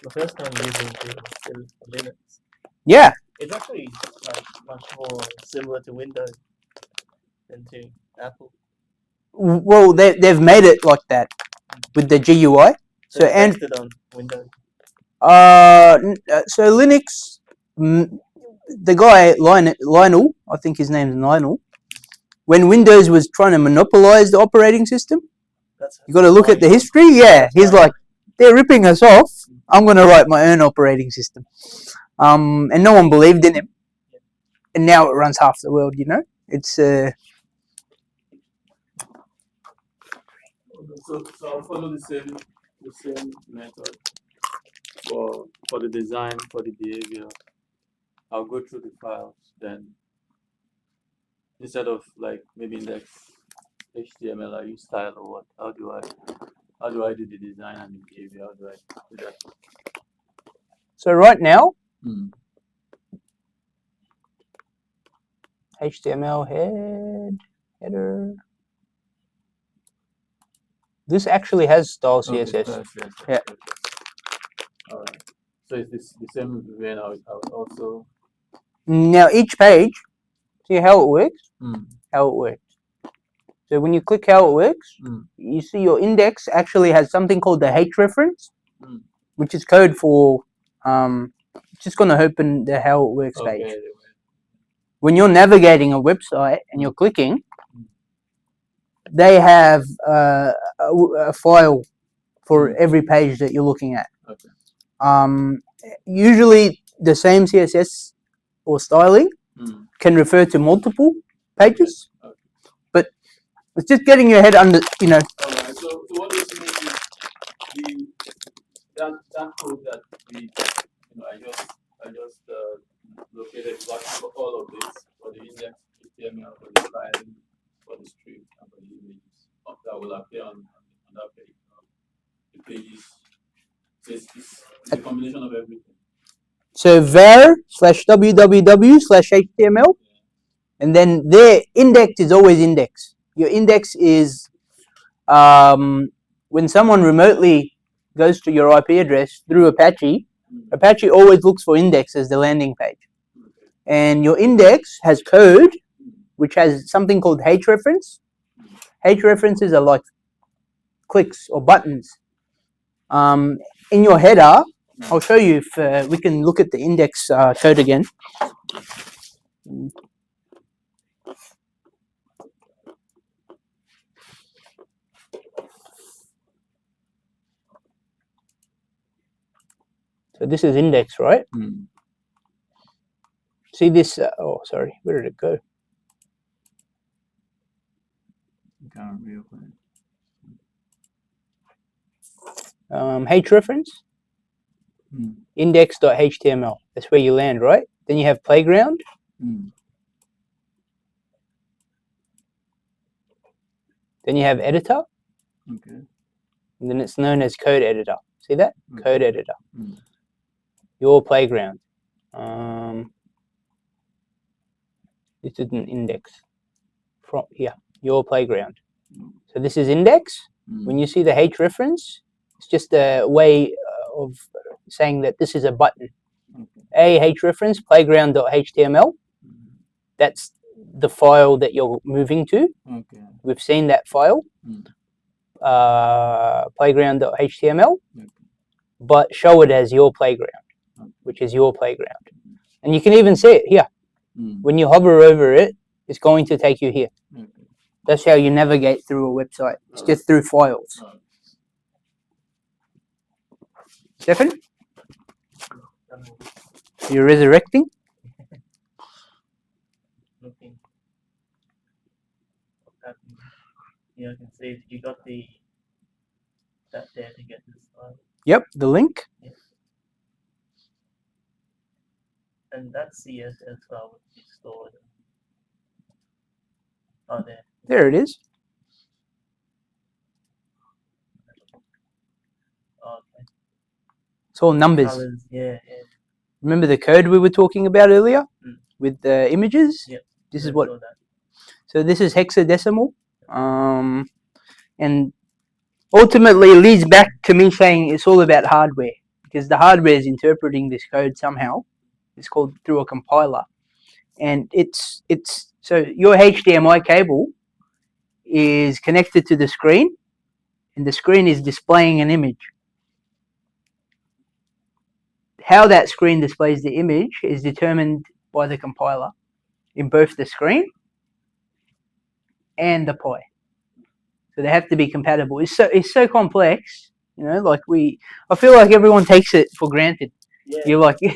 The first time using Linux. Yeah. It's actually like much more similar to Windows than to Apple. Well, they've made it like that with the GUI. So and on Windows. So Linux, the guy Lionel, I think his name's Lionel. When Windows was trying to monopolize the operating system, you got to look at the history. Yeah, he's like, they're ripping us off. I'm going to write my own operating system. And no one believed in him. And now it runs half the world, you know? It's So I'll follow the same method for the design, for the behavior. I'll go through the files, then instead of like maybe index HTML? Are you style or what? How do I do the design and the behavior? How do I do that? So right now, Mm. HTML header. This actually has style CSS. Okay, Yeah. Okay. All right. So it's the same when I would also. Now each page, see how it works? Mm. How it works. So when you click how it works, you see your index actually has something called the H reference, which is code for just going to open the how it works page. When you're navigating a website and you're clicking, they have a file for every page that you're looking at. Okay. Usually the same CSS or styling can refer to multiple pages, Okay. but it's just getting your head under, you know. Alright, so what this means is that code that I just located exactly all of this for the index HTML, for the styling, for the script, and for the images that will appear on that page. The pages, it's a combination of everything. So var/www/html, and then their index is always index. Your index is when someone remotely goes to your IP address through Apache, Apache always looks for index as the landing page. And your index has code, which has something called H reference. H references are like clicks or buttons. In your header, I'll show you if we can look at the index code again. So this is index, right? See this? Oh, sorry. Where did it go? Can't reopen it. H reference, index.html. That's where you land, right? Then you have playground. Then you have editor. Okay. And then it's known as code editor. See that? Code editor. Your playground. This is an index. From here, your playground. So this is index. When you see the H reference, it's just a way of saying that this is a button. A H reference, playground.html. That's the file that you're moving to. Okay. We've seen that file. Playground.html. But show it as your playground, which is your playground. And you can even see it here. When you hover over it, it's going to take you here. That's how you navigate through a website. It's just through files. Stefan? You're resurrecting? Looking. Yeah, I can see you got that there to get this file. Yep, the link. Yeah. And that CSS file would be stored. Oh, there. There it is. Oh, okay. It's all numbers. Colors, yeah. Remember the code we were talking about earlier with the images? Yep. This is what. So this is hexadecimal, and ultimately it leads back to me saying it's all about hardware, because the hardware is interpreting this code somehow. It's called through a compiler, and it's so your HDMI cable is connected to the screen, and the screen is displaying an image. How that screen displays the image is determined by the compiler in both the screen and the PuTTY. So they have to be compatible. It's so complex, like I feel like everyone takes it for granted. Yeah. You're like I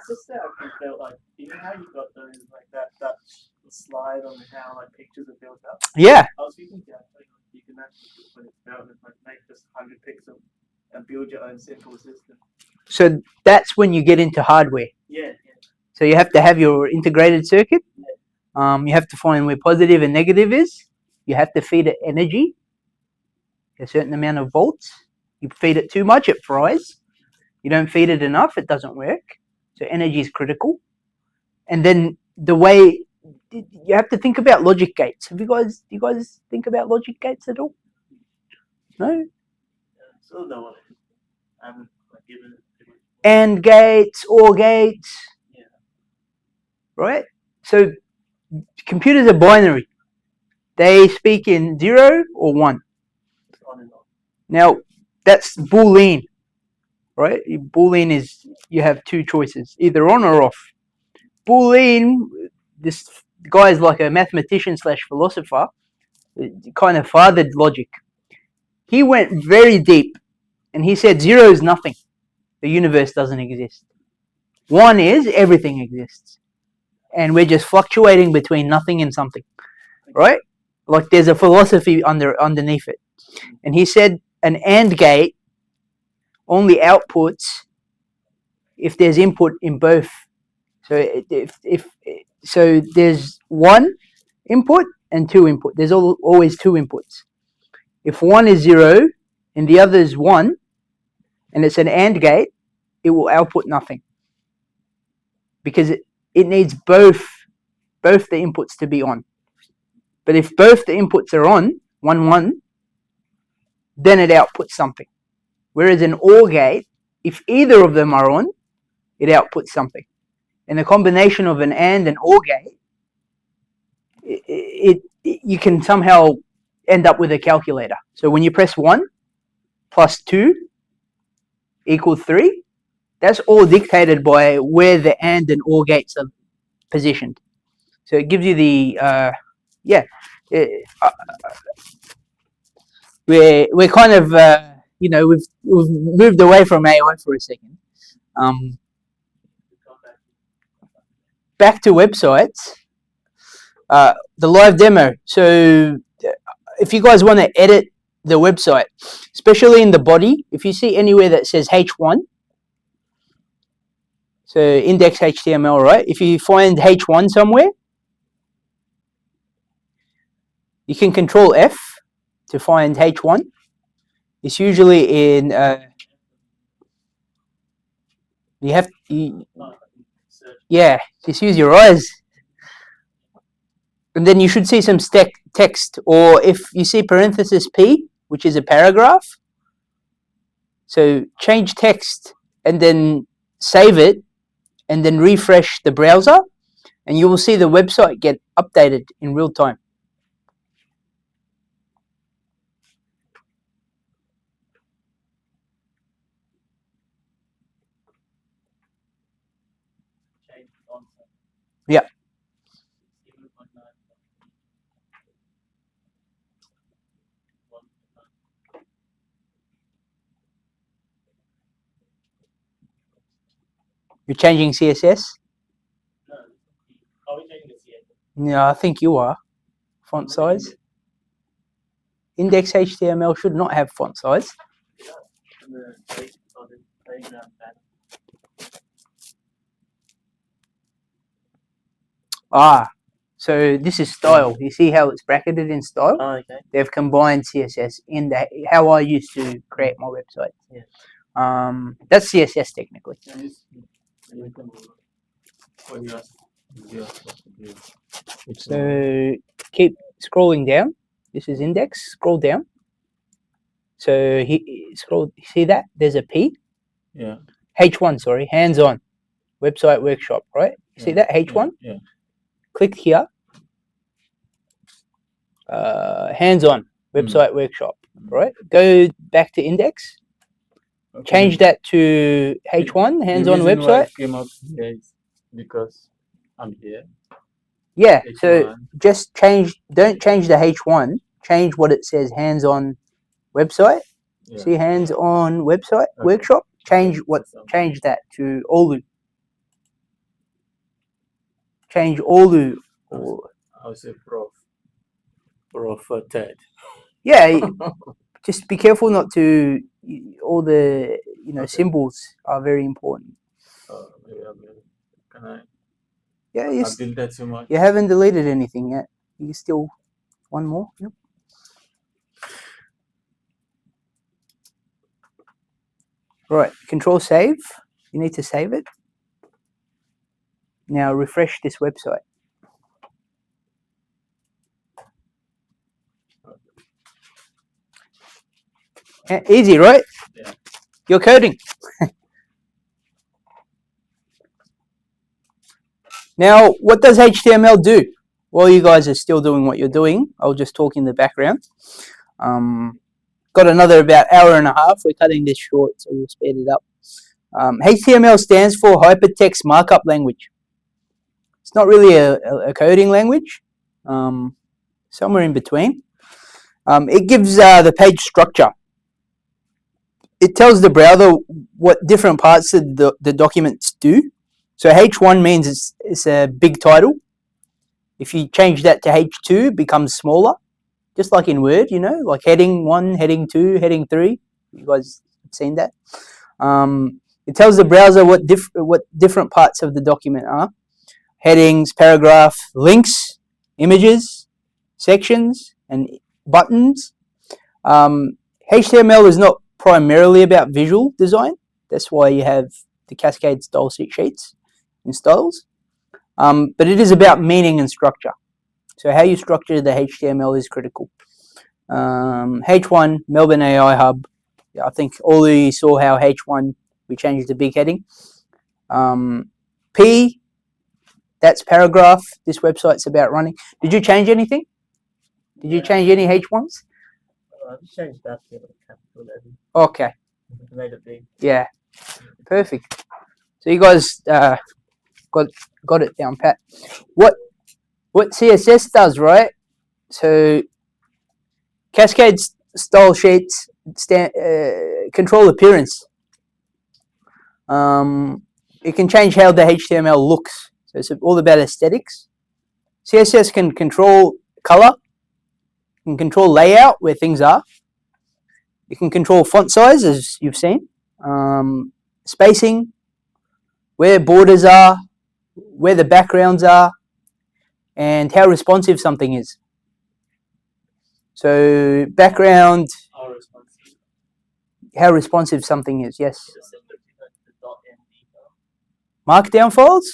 just felt like, you know how you got those like that slide on how like pictures are built up? Yeah. I was thinking that you can actually put it down and like make just 100 pixels and build your own simple system. So that's when you get into hardware. Yeah. So you have to have your integrated circuit. You have to find where positive and negative is. you have to feed it energy, a certain amount of volts. You feed it too much, it fries. You don't feed it enough, it doesn't work. So energy is critical. And then the way you have to think about logic gates. Do you guys think about logic gates at all? No? So no, I'm given. AND gates, OR gates. Yeah. Right? So computers are binary. They speak in 0 or 1. On and off. Now, that's Boolean. Right? Boolean is you have two choices, either on or off. Boolean, this guy is like a mathematician / philosopher, kind of fathered logic. He went very deep and he said 0 is nothing. The universe doesn't exist. 1 is everything exists. And we're just fluctuating between nothing and something. Right? Like there's a philosophy underneath it. And he said an AND gate only outputs if there's input in both. So so there's 1 input and 2 input. There's always 2 inputs. If 1 is 0 and the other is 1, and it's an AND gate, it will output nothing because it needs both the inputs to be on. But if both the inputs are on, 1, 1, then it outputs something. Whereas an OR gate, if either of them are on, it outputs something. And the combination of an AND and OR gate, you can somehow end up with a calculator. So when you press 1 plus 2 equals 3, that's all dictated by where the AND and OR gates are positioned. So it gives you the we're kind of we've moved away from AI for a second. Back to websites. The live demo. So if you guys want to edit the website, especially in the body, if you see anywhere that says H1, so index HTML, right? If you find H1 somewhere, you can Control F to find H1. It's usually in just use your eyes. And then you should see some text, or if you see parenthesis P, which is a paragraph, so change text and then save it and then refresh the browser and you will see the website get updated in real time. Yeah. You're changing CSS? Are we changing the CSS? No, I think you are. Font size. Index HTML should not have font size. So this is style. You see how it's bracketed in style? Oh, okay. They've combined CSS in how I used to create my website. Yeah. That's CSS technically. So keep scrolling down. This is index. Scroll down. So scroll. See that? There's a P. Yeah. H1. Sorry. Hands-on. Website workshop. Right. See that H1? Yeah. Click here. Hands-on website workshop. Right. Go back to index. Okay. Change that to H1 hands-on website. Came up here is because I'm here. Yeah. H1. So just change. Don't change the H1. Change what it says. Hands-on website. Yeah. See hands-on website workshop. Change Change that to Olu. Change Olu. I would say Prof Ted. Yeah. Just be careful not to. All the symbols are very important. Can I? Yeah. I've done that too much. You haven't deleted anything yet. You still one more. Yep. Right, control save. You need to save it. Now refresh this website. Easy, right? Yeah. You're coding. Now, what does HTML do? While you guys are still doing what you're doing, I'll just talk in the background. Got another about hour and a half. We're cutting this short, so we'll speed it up. HTML stands for Hypertext Markup Language. It's not really a coding language, somewhere in between. It gives the page structure. It tells the browser what different parts of the documents do. So H1 means it's a big title. If you change that to H2, it becomes smaller. Just like in Word, you know, like heading 1, heading 2, heading 3. You guys have seen that. It tells the browser what different parts of the document are. Headings, paragraph, links, images, sections, and buttons. HTML is not primarily about visual design. That's why you have the Cascade style sheets and styles. But it is about meaning and structure. So how you structure the HTML is critical. H1, Melbourne AI Hub. I think all of you saw how H1, we changed the big heading. P, that's paragraph. This website's about running. Did you change anything? Did you change any H1s? I just changed that to capital letter. Okay. Made it big. Yeah. Perfect. So you guys got it down pat. What CSS does, right? So Cascade style sheets control appearance. It can change how the HTML looks. So it's all about aesthetics. CSS can control color, can control layout where things are. It can control font size, as you've seen, spacing, where borders are, where the backgrounds are, and how responsive something is. So background, how responsive something is, yes. Markdown files?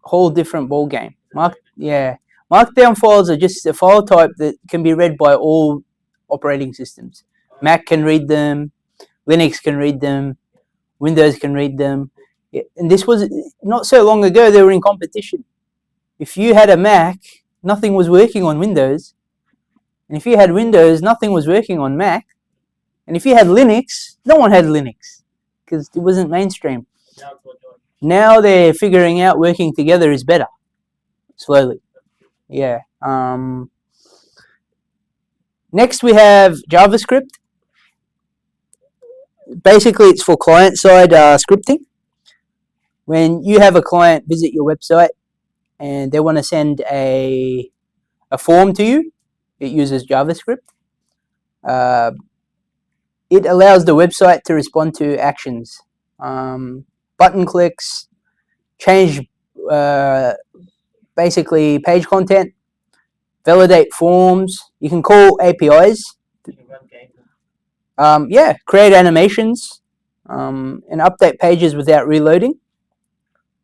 Whole different ball game. Markdown files are just a file type that can be read by all operating systems. Mac can read them, Linux can read them, Windows can read them. And this was not so long ago, they were in competition. If you had a Mac, nothing was working on Windows. And if you had Windows, nothing was working on Mac. And if you had Linux, no one had Linux because it wasn't mainstream. Now they're figuring out working together is better, slowly. Yeah. Next we have JavaScript. Basically, it's for client-side scripting. When you have a client visit your website and they want to send a form to you, it uses JavaScript. It allows the website to respond to actions. Button clicks, change basically page content, validate forms. You can call APIs. Create animations and update pages without reloading.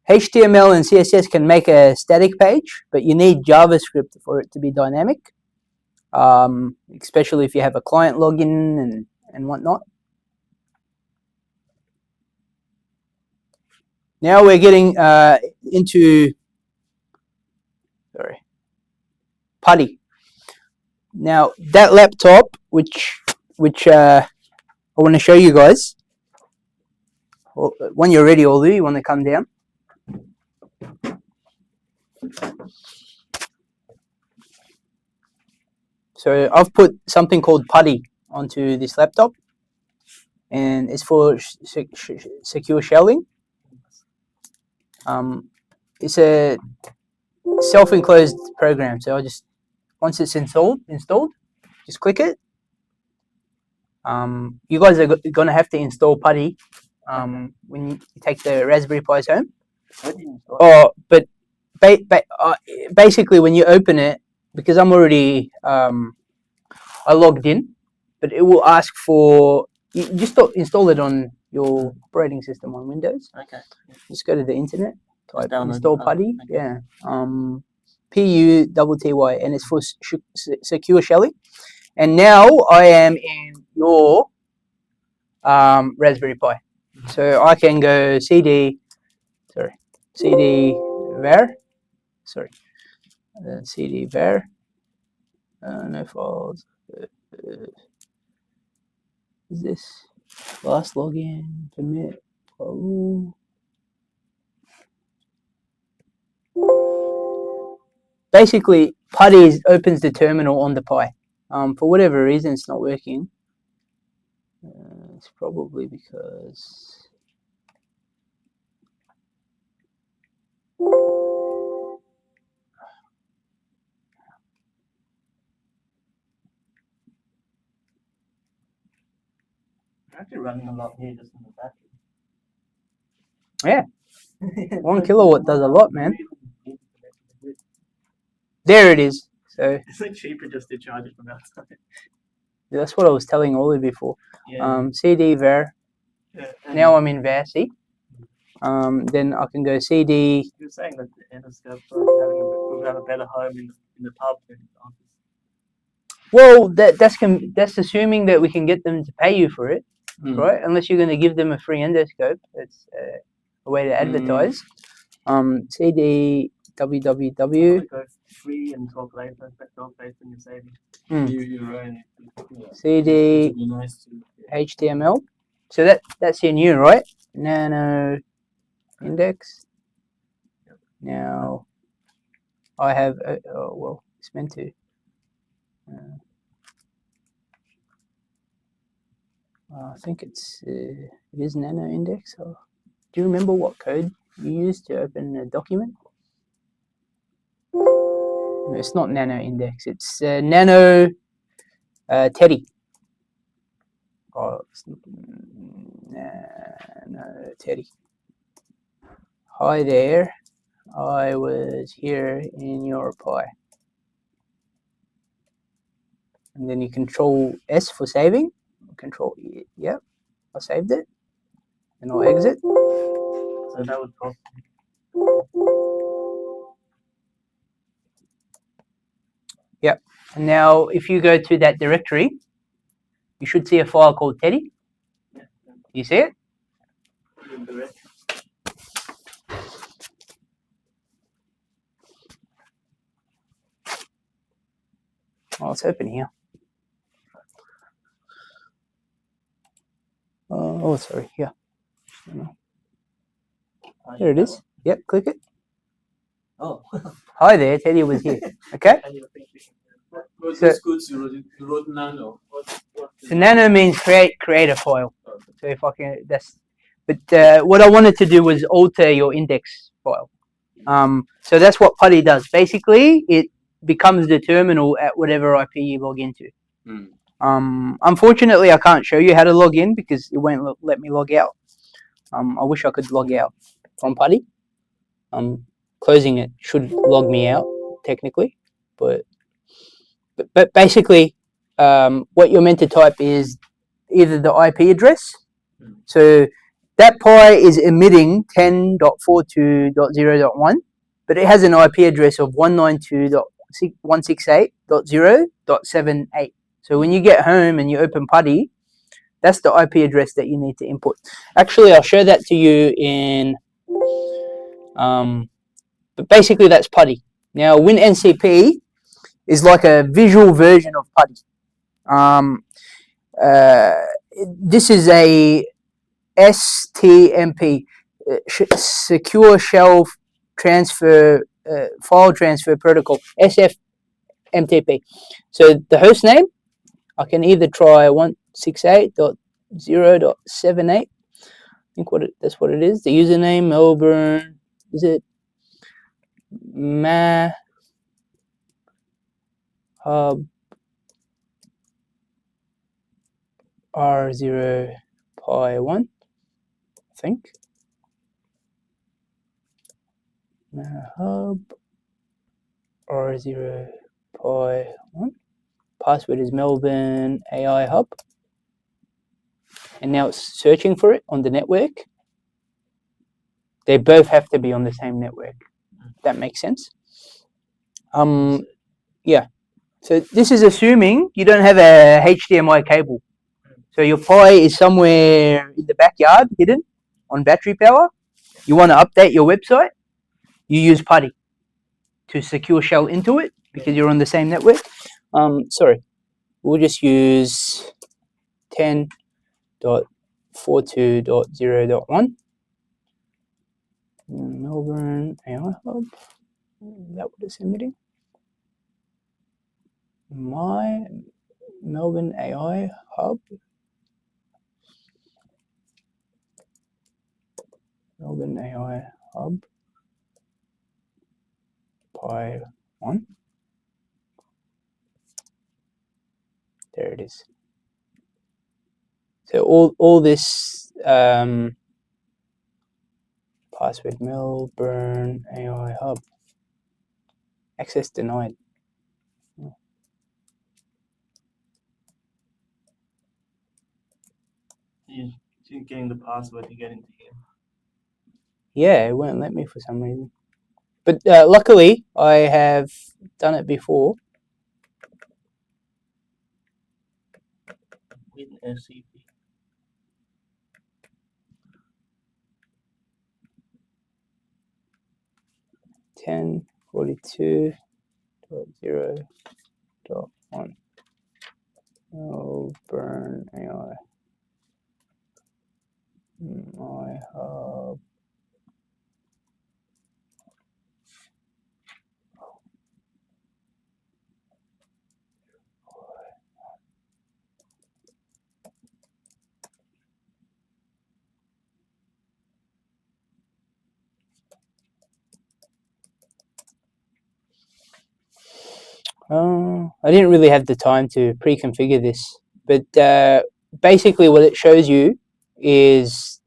HTML and CSS can make a static page, but you need JavaScript for it to be dynamic, especially if you have a client login and whatnot. Now we're getting into PuTTY. Now that laptop, which I want to show you guys. Well, when you're ready, Olu, you want to come down? So I've put something called PuTTY onto this laptop, and it's for secure shelling. It's a self-enclosed program, so once it's installed, just click it. You guys are going to have to install PuTTY when you take the Raspberry Pis home. But basically, when you open it, because I'm already I logged in, but it will ask for you just install it on your operating system on Windows. Okay. Just go to the internet, type download install it. PuTTY. Okay. Yeah. PuTTY, and it's for secure shelling. And now I am in your Raspberry Pi, so I can go cd var, cd var, no files. Is this last login permit? Oh. Basically, PuTTY opens the terminal on the Pi. For whatever reason, it's not working. It's probably because You're actually running a lot here just in the battery. Yeah. 1 kilowatt does a lot, man. There it is. So It's like cheaper just to charge it from outside. that's what I was telling Ollie before. Yeah. CD var. Yeah, Now I'm in var. See. Then I can go CD. You're saying that the endoscope will have a better home in the pub than in the office. Well, that's assuming that we can get them to pay you for it, right? Unless you're going to give them a free endoscope. That's a way to advertise. CD www. Go free and talk later. Talk later and you're saving. You're right. CD It'd be nice to. HTML. So that's your new, right? Nano index. Now I have. Oh well, it's meant to. I think it is nano index. Do you remember what code you used to open a document? No, it's not nano index. It's nano teddy. Oh, it's nano teddy. Hi there. I was here in your Pi. And then you control S for saving. Control E. Yep. I saved it. And I'll exit. So that would cost. Yep. And now if you go to that directory, you should see a file called Teddy. Yeah. You see it? Oh, it's open here. Oh, sorry. Here. There it is. Yep. Click it. Oh. Hi there. Teddy was here. Okay. But So- this good you wrote nano. What So nano means create a file. So if I can, but what I wanted to do was alter your index file. So that's what PuTTY does. Basically, it becomes the terminal at whatever IP you log into. Unfortunately, I can't show you how to log in because it won't let me log out. I wish I could log out from PuTTY. Closing it should log me out technically, but basically, what you're meant to type is either the IP address. So that Pi is emitting 10.42.0.1, but it has an IP address of 192.168.0.78. So when you get home and you open PuTTY, that's the IP address that you need to input. Actually, I'll show that to you in. But basically, that's PuTTY. Now, WinSCP is like a visual version of PuTTY. This is a STMP, Secure Shell Transfer File Transfer Protocol, SFMTP. So the host name, I can either try 168.0.78. I think that's what it is. The username, Melbourne. Is it Hub R0 Pi 1, I think. Hub R0 PuTTY1. Password is Melbourne AI Hub. And now it's searching for it on the network. They both have to be on the same network. That makes sense. Yeah. So this is assuming you don't have a HDMI cable. So your PuTTY is somewhere in the backyard, hidden on battery power. You want to update your website, you use PuTTY to secure shell into it because you're on the same network. Sorry, we'll just use 10.42.0.1. Melbourne AI Hub. Is that what it's emitting? My Melbourne AI Hub. Melbourne AI Hub. PuTTY1. There it is. So all this password Melbourne AI Hub. Access denied. You getting the password to get into here. Yeah, it won't let me for some reason. But luckily, I have done it before. WinSCP. .10.42.0.1 Melbourne AI Hub. I didn't really have the time to pre-configure this, but basically what it shows you is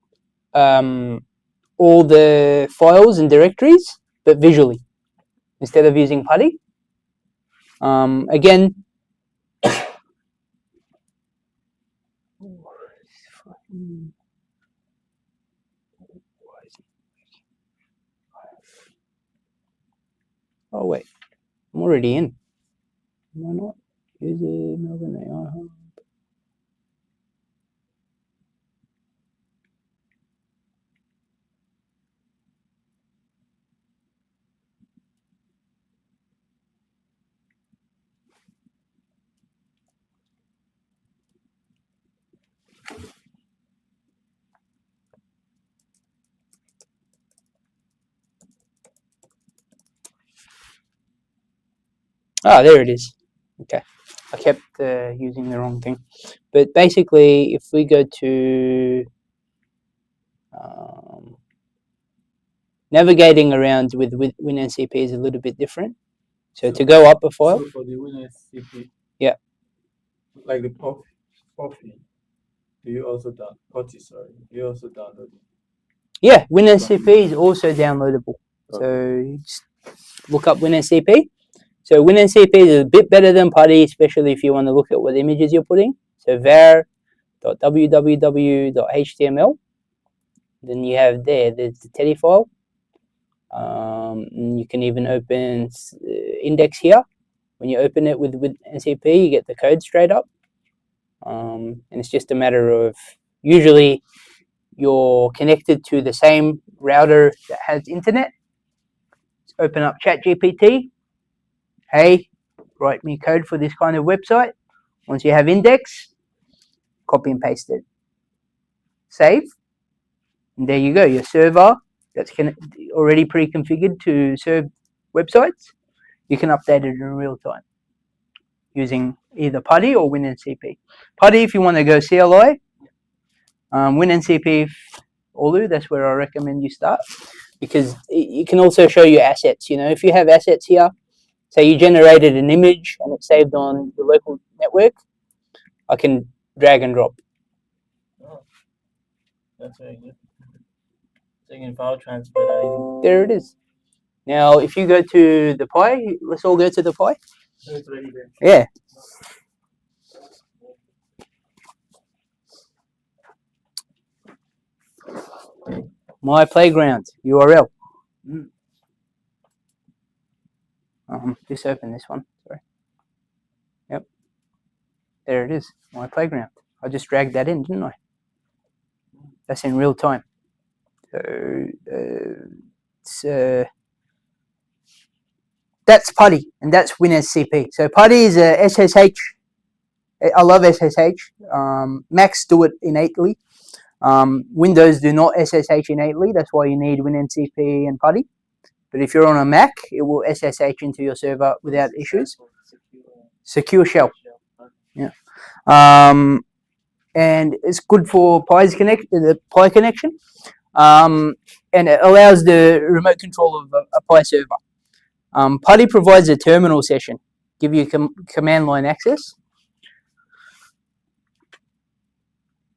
all the files and directories, but visually, instead of using PuTTY. Again, oh wait, I'm already in. Why not? Use it, Melbourne AI Hub. Ah, there it is. Okay, I kept using the wrong thing. But basically, if we go to navigating around with WinSCP is a little bit different. So to go up a file. So for the WinSCP, yeah, like the PuTTY, do you also PuTTY? Sorry, do you also download it? Yeah, WinSCP is also downloadable. Okay. So you just look up WinSCP. So WinSCP is a bit better than PuTTY, especially if you want to look at what images you're putting. So var.www.html. Then you have there's the teddy file. And you can even open index here. When you open it with NCP, you get the code straight up. And it's just a matter of, usually you're connected to the same router that has internet. Let's open up ChatGPT. Hey, write me code for this kind of website. Once you have index, copy and paste it. Save. And there you go, your server that's already pre-configured to serve websites. You can update it in real time using either PuTTY or WinSCP. PuTTY if you want to go CLI. WinSCP Olu, that's where I recommend you start, because it can also show you assets. You know, if you have assets here, say you generated an image and it's saved on the local network, I can drag and drop. Oh, that's very good. So you can file transfer that in. There it is. Now, if you go to the PuTTY, let's all go to the PuTTY. It's already there. Yeah. My playground URL. Mm. Just open this one. Sorry. Yep. There it is. My playground. I just dragged that in, didn't I? That's in real time. So that's PuTTY and that's WinSCP. So PuTTY is a SSH. I love SSH. Macs do it innately. Windows do not SSH innately. That's why you need WinSCP and PuTTY. But if you're on a Mac, it will SSH into your server without issues. Secure shell. Yeah. And it's good for the Pi connection. And it allows the remote control of a Pi server. PuTTY provides a terminal session, give you command line access.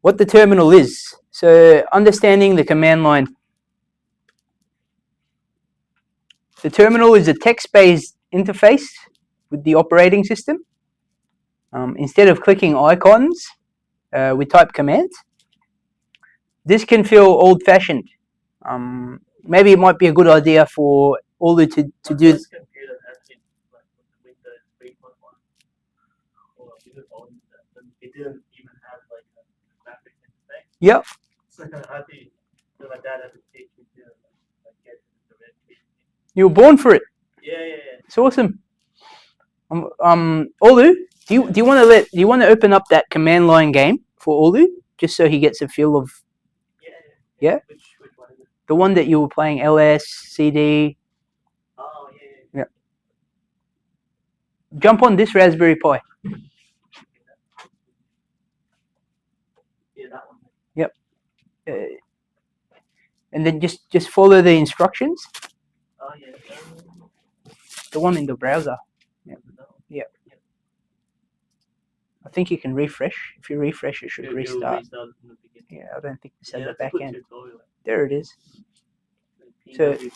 What the terminal is, so understanding the command line. The terminal is a text-based interface with the operating system. Instead of clicking icons, we type commands. This can feel old-fashioned. Maybe it might be a good idea for Olu to do. This computer has been like with the Windows 3.1 or even older, it didn't even have like a graphic interface. Yep. So I think my dad had to teach me to like get the directory. You were born for it. Yeah. It's awesome. Olu, do you want to open up that command line game for Olu just so he gets a feel of? Yeah. Which one is it? The one that you were playing, LS, CD. Oh yeah. Jump on this Raspberry Pi. Yeah, that one. Yep. And then just follow the instructions. Oh yeah. The one in the browser. Yep. I think you can refresh. If you refresh, it should restart. Yeah, I don't think this has a back end. There it is. So this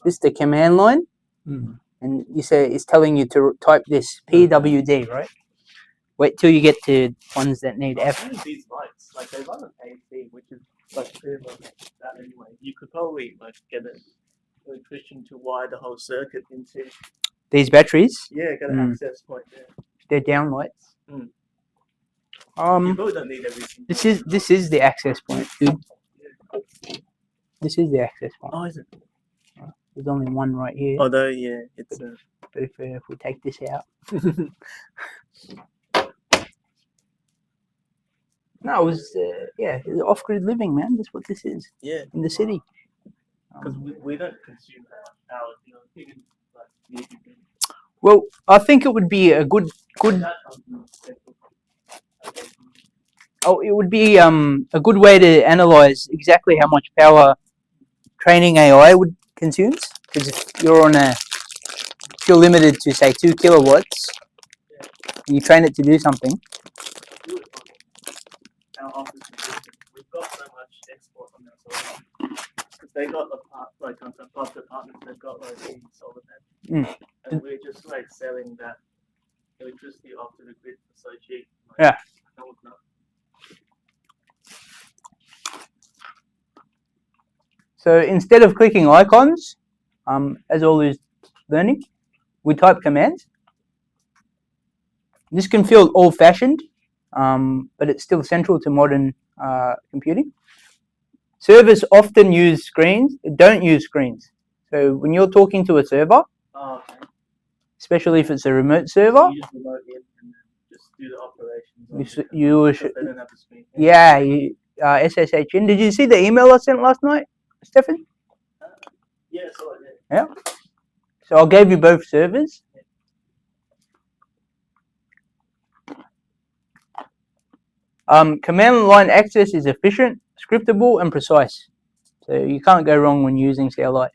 is the command line, and you say it's telling you to type this PWD, right? Wait till you get to ones that need F. These lights, like they run an AC, which is like pretty much that anyway. You could probably like get an electrician to wire the whole circuit into These batteries. Yeah, get an access point there. They're down lights. You probably don't need everything. This is the access point, dude. This is the access point. Oh, is it? There's only one right here. Although, yeah, it's But if we take this out. No, it was it's off-grid living, man. That's what this is. Yeah. In the city. Because we don't consume power, you know. Even, like, well, I think it would be a good. It would be a good way to analyze exactly how much power training AI would consumes. Because if you're limited to say 2 kilowatts, and you train it to do something. Our office, we've got so much export on our solar. Because they got above departments, they've got like solar panels. And we're just like selling that electricity off to the grid for so cheap. Like, yeah. No, it's not. So instead of clicking icons, as always learning, we type commands. This can feel old-fashioned, but it's still central to modern computing. Servers often use screens, don't use screens. So when you're talking to a server, especially if it's a remote server, you just remote in and just do the operations. You should. They don't have the screen. Yeah, SSH in. Did you see the email I sent last night, Stefan? Yeah, so I did. Yeah. So I gave you both servers. Command line access is efficient, scriptable, and precise. So you can't go wrong when using CLI.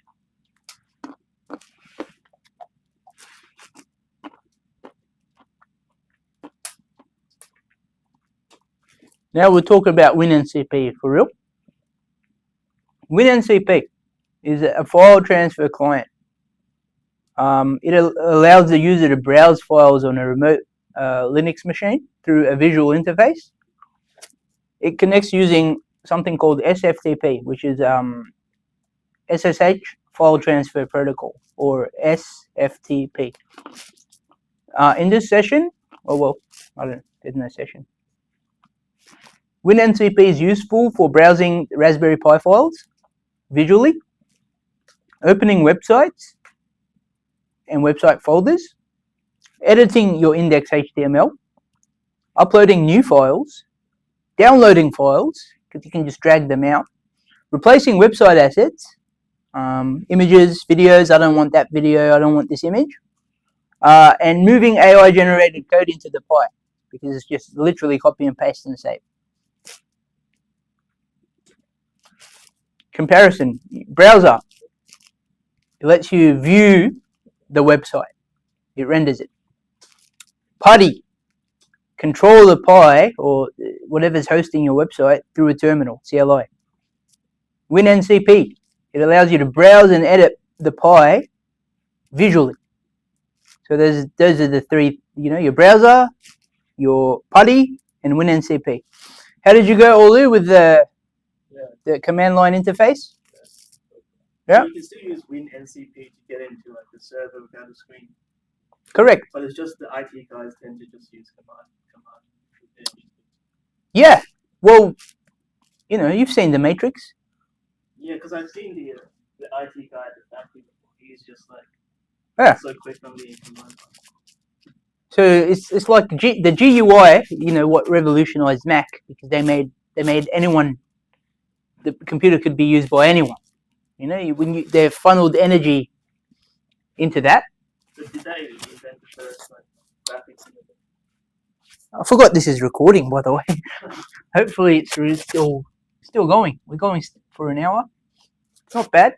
Now we'll talk about WinSCP for real. WinSCP is a file transfer client. It allows the user to browse files on a remote Linux machine through a visual interface. It connects using something called SFTP, which is SSH File Transfer Protocol, or SFTP. In this session, there's no session. WinSCP is useful for browsing Raspberry Pi files visually, opening websites and website folders, editing your index HTML, uploading new files, downloading files, because you can just drag them out, replacing website assets, images, videos, I don't want that video, I don't want this image, and moving AI generated code into the Pi, because it's just literally copy and paste and save. Comparison, browser, it lets you view the website, it renders it. PuTTY, control the Pi or whatever's hosting your website through a terminal, CLI. WinSCP, it allows you to browse and edit the Pi visually. So those are the three, your browser, your PuTTY, and WinSCP. How did you go, Olu, with the command line interface? Yeah. You can still use WinSCP to get into the server without a screen. Correct. But it's just the IT guys tend to just use command. Yeah. Well, you've seen The Matrix. Yeah, because I've seen the IT guy at the factory before. He's just so quick on the command line. So it's like the GUI, what revolutionized Mac, because they made anyone, the computer could be used by anyone. They've funneled energy into that. So did they invent the first graphics? I forgot this is recording, by the way. Hopefully it's still going. We're going for an hour. It's not bad.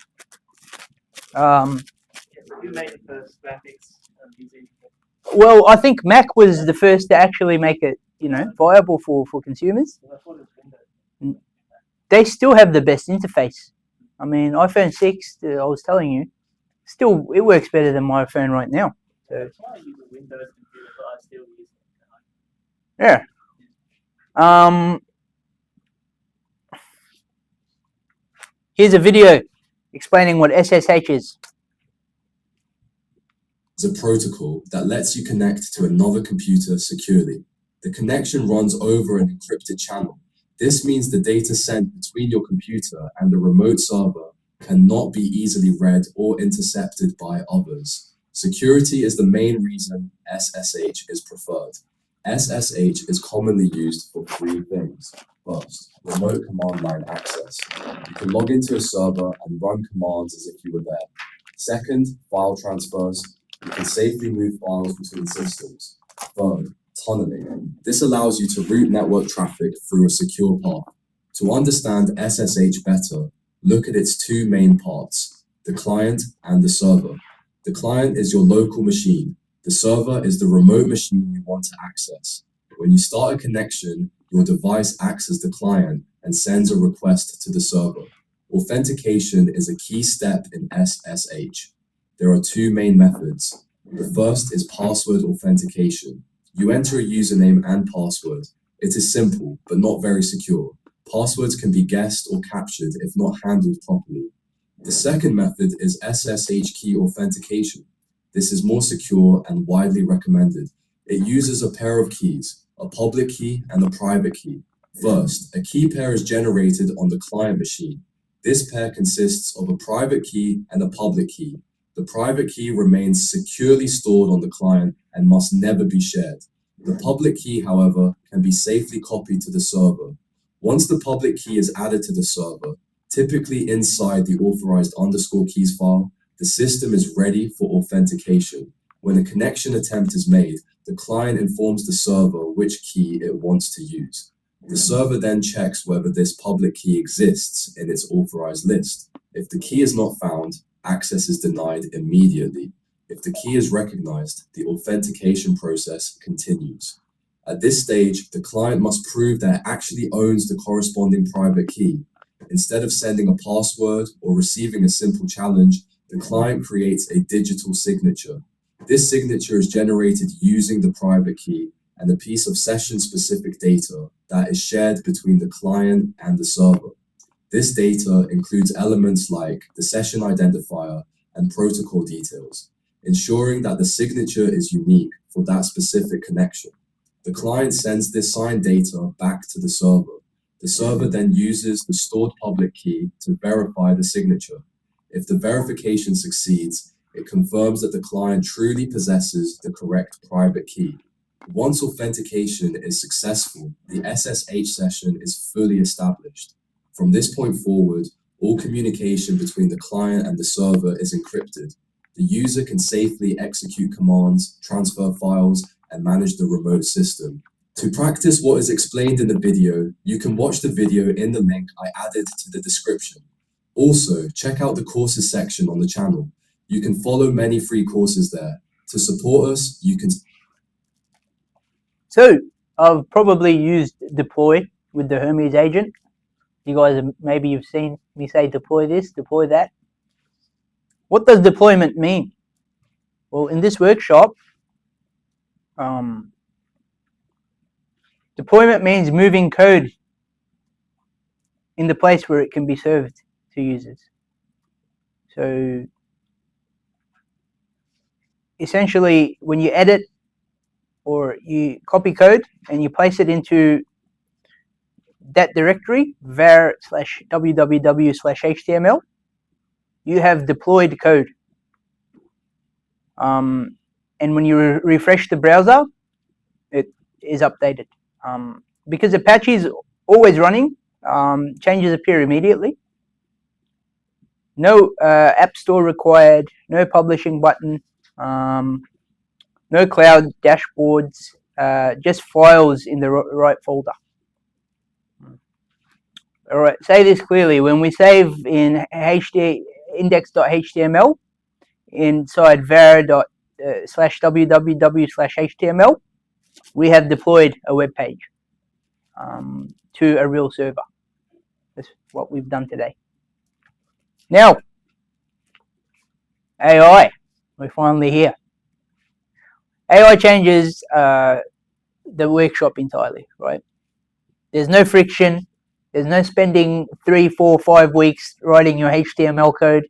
Who made the first graphics using? Well, I think Mac was the first to actually make it, viable for consumers. I thought it was Windows. They still have the best interface. I mean, iPhone 6, I was telling you, still it works better than my phone right now. So. That's why I use a Windows computer, but I still use it. Yeah. Here's a video explaining what SSH is. It's a protocol that lets you connect to another computer securely. The connection runs over an encrypted channel. This means the data sent between your computer and the remote server cannot be easily read or intercepted by others. Security is the main reason SSH is preferred. SSH is commonly used for three things. First, remote command line access. You can log into a server and run commands as if you were there. Second, file transfers. You can safely move files between systems. Third, tunneling. This allows you to route network traffic through a secure path. To understand SSH better, look at its two main parts, the client and the server. The client is your local machine. The server is the remote machine you want to access. When you start a connection, your device acts as the client and sends a request to the server. Authentication is a key step in SSH. There are two main methods. The first is password authentication. You enter a username and password. It is simple, but not very secure. Passwords can be guessed or captured if not handled properly. The second method is SSH key authentication. This is more secure and widely recommended. It uses a pair of keys, a public key and a private key. First, a key pair is generated on the client machine. This pair consists of a private key and a public key. The private key remains securely stored on the client and must never be shared. The public key, however, can be safely copied to the server. Once the public key is added to the server, typically inside the authorized _keys file, the system is ready for authentication. When a connection attempt is made, the client informs the server which key it wants to use. The server then checks whether this public key exists in its authorized list. If the key is not found, access is denied immediately. If the key is recognized, the authentication process continues. At this stage, the client must prove that it actually owns the corresponding private key. Instead of sending a password or receiving a simple challenge, the client creates a digital signature. This signature is generated using the private key and a piece of session-specific data that is shared between the client and the server. This data includes elements like the session identifier and protocol details, ensuring that the signature is unique for that specific connection. The client sends this signed data back to the server. The server then uses the stored public key to verify the signature. If the verification succeeds, it confirms that the client truly possesses the correct private key. Once authentication is successful, the SSH session is fully established. From this point forward, all communication between the client and the server is encrypted. The user can safely execute commands, transfer files, and manage the remote system. To practice what is explained in the video, you can watch the video in the link I added to the description. Also, check out the courses section on the channel. You can follow many free courses there. To support us, you can... So I've probably used deploy with the Hermes agent. You guys, maybe you've seen me say deploy this, deploy that. What does deployment mean? Well, in this workshop, deployment means moving code in the place where it can be served to users. So essentially, when you edit or you copy code and you place it into that directory, var/www/html, you have deployed code. And when you refresh the browser, it is updated. Because Apache is always running, changes appear immediately. No app store required, no publishing button, no cloud dashboards, just files in the right folder. All right, say this clearly. When we save in index.html inside var/www/html, we have deployed a web page to a real server. That's what we've done today. Now, AI, we're finally here. AI changes the workshop entirely, right? There's no friction. There's no spending 3, 4, 5 weeks writing your HTML code,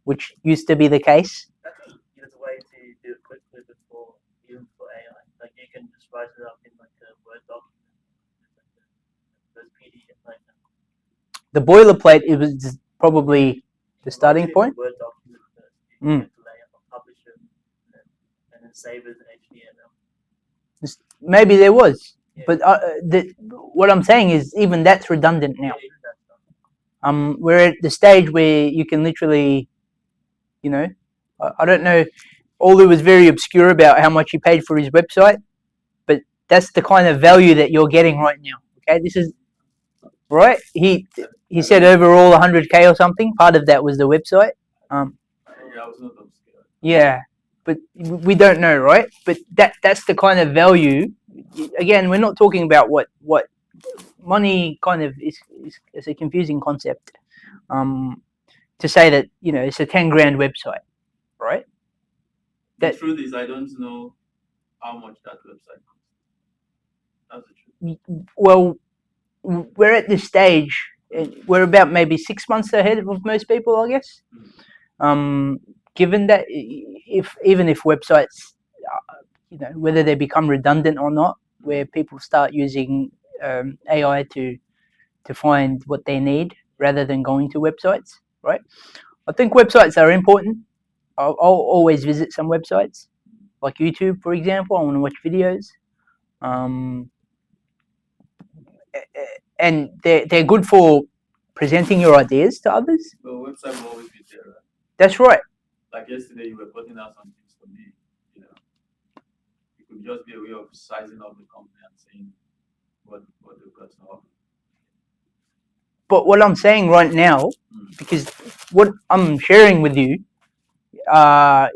which used to be the case. I think there's a way to do it quickly before, even for AI. Like you can just write it up in like a Word document. Those PDF like that. The boilerplate, it was probably the starting point. Word document first. You have to lay out, publish it, and then save it as an HTML. Maybe there was, but what I'm saying is even that's redundant now. We're at the stage where you can literally, you know, I don't know, Olu was very obscure about how much he paid for his website, but that's the kind of value that you're getting right now. Okay, this is right. He said overall 100K or something. Part of that was the website. Yeah, I was not obscure. Yeah, but we don't know, right? But that's the kind of value. Again, we're not talking about what money kind of is a confusing concept. To say that, you know, it's a 10 grand website, right? The truth is, I don't know how much that website costs. That's the truth. Well, we're at this stage. We're about maybe 6 months ahead of most people, I guess. Given that, even if websites, you know, whether they become redundant or not, where people start using AI to find what they need rather than going to websites, right? I think websites are important. I'll always visit some websites, like YouTube, for example. I want to watch videos, and they're good for presenting your ideas to others. The website will always be there, right? That's right. Like yesterday, you were putting out some things for me. You know, it could just be a way of sizing up the company and saying what they've got to offer. But what I'm saying right now, because what I'm sharing with you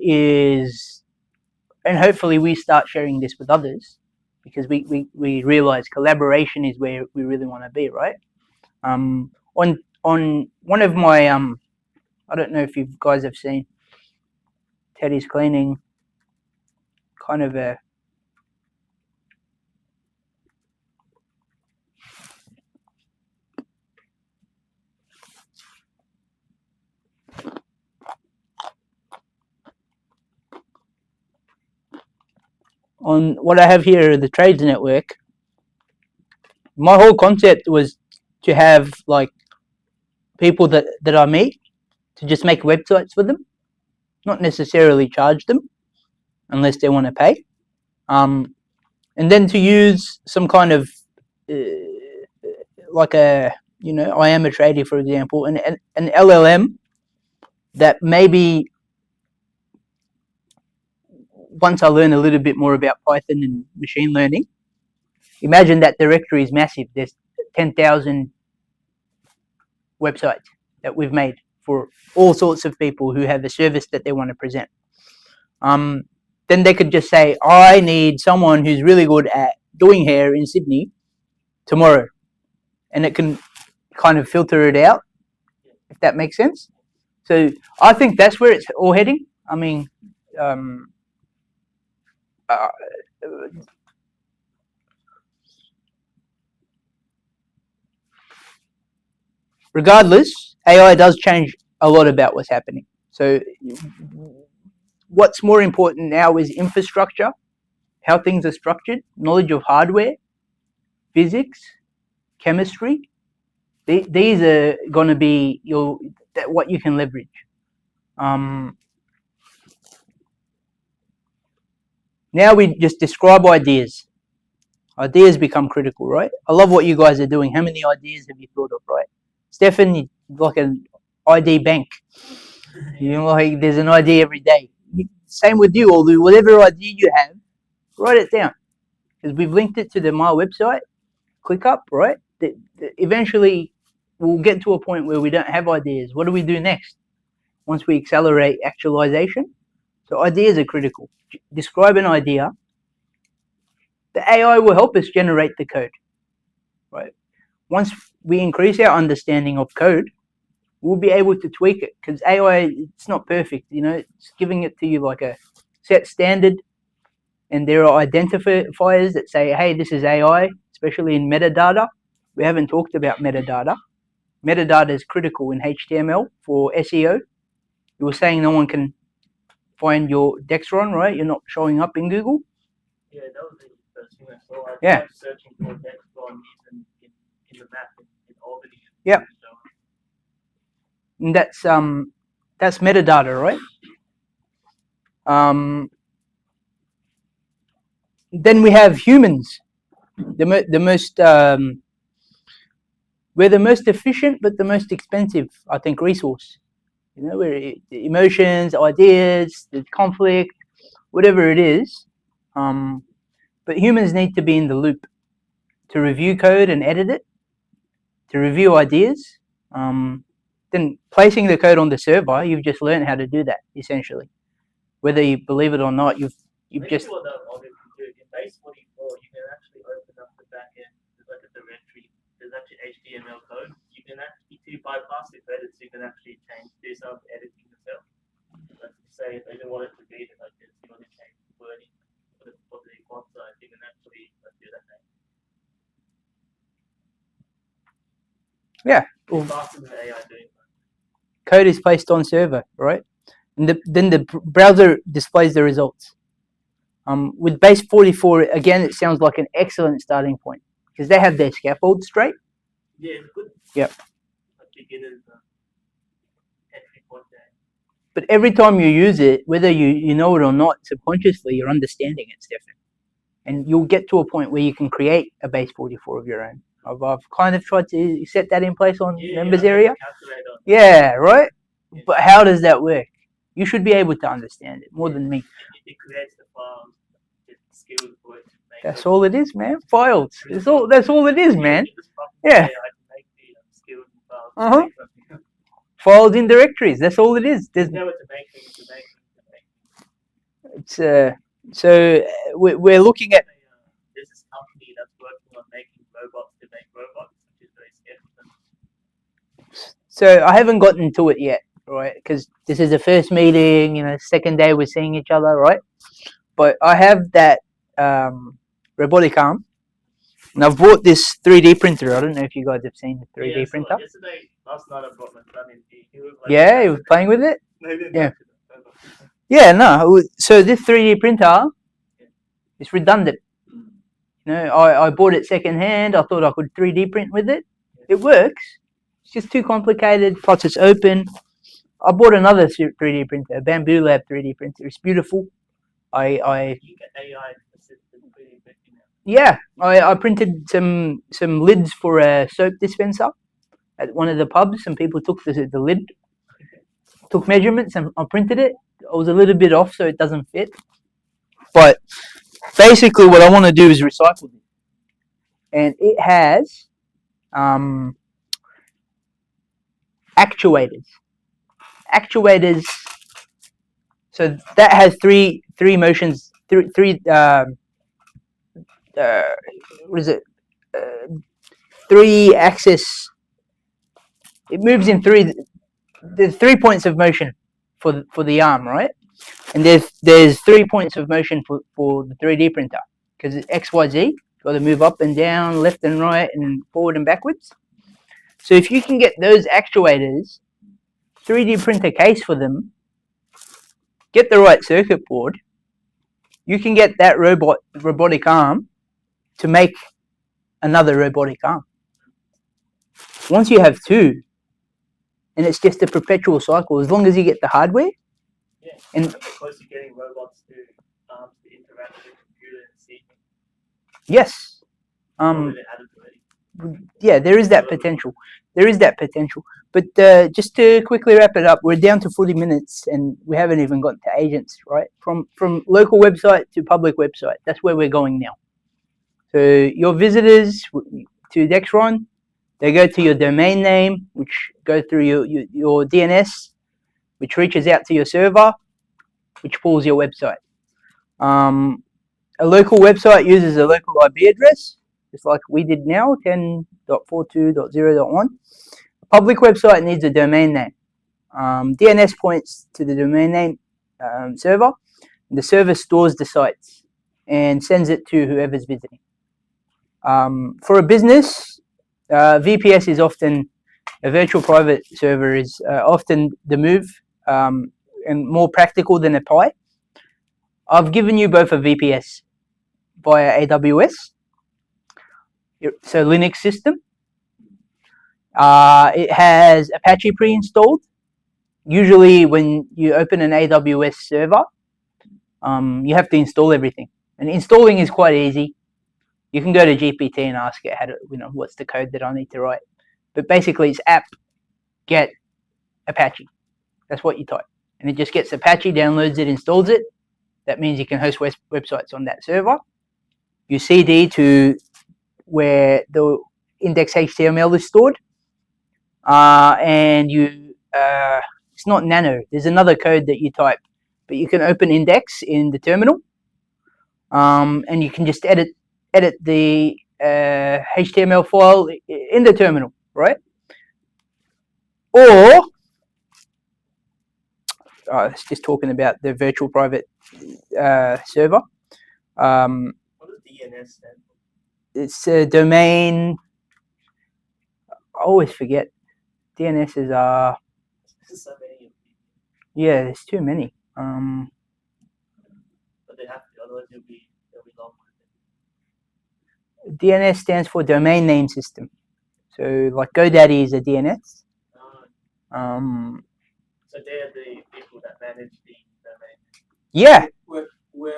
is, and hopefully we start sharing this with others, because we realize collaboration is where we really want to be, right? On one of my I don't know if you guys have seen Teddy's cleaning, kind of a on what I have here, the trades network. My whole concept was to have like people that I meet to just make websites for them, not necessarily charge them unless they want to pay, and then to use some kind of like a, you know, I am a trader, for example, an LLM that maybe once I learn a little bit more about Python and machine learning, imagine that directory is massive. There's 10,000 websites that we've made for all sorts of people who have a service that they want to present. Then they could just say, I need someone who's really good at doing hair in Sydney tomorrow. And it can kind of filter it out, if that makes sense. So I think that's where it's all heading. I mean, regardless, AI does change a lot about what's happening. So what's more important now is infrastructure, how things are structured, knowledge of hardware, physics, chemistry. These are going to be what you can leverage. Now we just describe ideas. Ideas become critical, right? I love what you guys are doing. How many ideas have you thought of, right? Stefan, like an ID bank. You know, like there's an idea every day. Same with you, although whatever idea you have, write it down. Because we've linked it to the My website. Click up, right? Eventually, we'll get to a point where we don't have ideas. What do we do next? Once we accelerate actualization? So ideas are critical. Describe an idea. The AI will help us generate the code, right? Once we increase our understanding of code, we'll be able to tweak it, because AI, it's not perfect, you know, it's giving it to you like a set standard, and there are identifiers that say, hey, this is AI, especially in metadata. We haven't talked about metadata. Metadata is critical in HTML for SEO. You were saying no one can find your Dextron, right? You're not showing up in Google. Yeah, that was the first thing I saw. I Yeah. tried searching for Dextron in the map in Albany. Yeah. And that's metadata, right? Then we have humans. We're the most efficient, but the most expensive, I think, resource. You know, where the emotions, ideas, the conflict, whatever it is. But humans need to be in the loop to review code and edit it, to review ideas. Then placing the code on the server, you've just learned how to do that, essentially. Whether you believe it or not, you've just... What that model can do. In base 44, you can actually open up the backend. There's like a directory. There's actually HTML code. You can actually, to bypass the credits, you can actually do some editing yourself. Like say, if you want it to read it like this, you want to change the wording for the font size, you can actually do that thing. Yeah. Faster than AI doing that. Code is placed on server, right? And then the browser displays the results. With base 44, again, it sounds like an excellent starting point, because they have their scaffold straight. Yeah, it's good. Yep. Beginners entry point there. But every time you use it, whether you know it or not, subconsciously you're understanding it, Stefan. And you'll get to a point where you can create a base 44 of your own. I've kind of tried to set that in place on members area. Yeah, right? Yeah. But how does that work? You should be able to understand it more than me. It creates the files, it's skilled for it. That's all it is, man. Files. That's all it is, man. Yeah. Files in directories. That's all it is. There's no to make things to make. It's so we're looking at. There's this company that's working on making robots to make robots, which is very skeptical. So I haven't gotten to it yet, right? Because this is the first meeting, you know, second day we're seeing each other, right? But I have that robotic arm, and I've bought this 3D printer. I don't know if you guys have seen the 3D printer. Last night I brought my son in. He was like, Yeah, he was playing with it. maybe Yeah. Yeah, no. So this 3D printer is redundant. You know, I bought it secondhand. I thought I could 3D print with it. It works. It's just too complicated. Plus, it's open. I bought another 3D printer, a Bamboo Lab 3D printer. It's beautiful. You get AI assisted 3D printing now. Yeah, I printed some lids for a soap dispenser at one of the pubs. Some people took the lid, took measurements, and I printed it. I was a little bit off, so it doesn't fit. But basically, what I want to do is recycle it, and it has actuators. Actuators. So that has three motions. Three. What is it? 3 axis. It moves in three. There's 3 points of motion for the arm, right? And there's 3 points of motion for the 3D printer, because it's X, Y, Z. Got to move up and down, left and right, and forward and backwards. So if you can get those actuators, 3D printer case for them, get the right circuit board, you can get that robotic arm to make another robotic arm. Once you have 2, and it's just a perpetual cycle, as long as you get the hardware. Yeah. And close to getting robots to interact with the computer and see. Yes. Yeah, there is that potential. But just to quickly wrap it up, we're down to 40 minutes, and we haven't even gotten to agents, right? From local website to public website. That's where we're going now. So your visitors to Dexron, they go to your domain name, which goes through your DNS, which reaches out to your server, which pulls your website. A local website uses a local IP address, just like we did now, 10.42.0.1. A public website needs a domain name. DNS points to the domain name server. The server stores the sites and sends it to whoever's visiting. For a business, VPS is often, a virtual private server is often the move and more practical than a PI. I've given you both a VPS via AWS, so Linux system. It has Apache pre-installed. Usually when you open an AWS server, you have to install everything. And installing is quite easy. You can go to GPT and ask it how to, what's the code that I need to write. But basically it's app get Apache. That's what you type. And it just gets Apache, downloads it, installs it. That means you can host websites on that server. You CD to where the index HTML is stored. And you, it's not nano. There's another code that you type. But you can open index in the terminal. And you can just edit the HTML file in the terminal, right? Or it's just talking about the virtual private server. What does DNS stand for? It's a domain. I always forget. DNS is So many. yeah, there's too many. But they have to, otherwise they'll be long. DNS stands for domain name system. So like GoDaddy is a DNS. So they're the people that manage the domain. Yeah. Where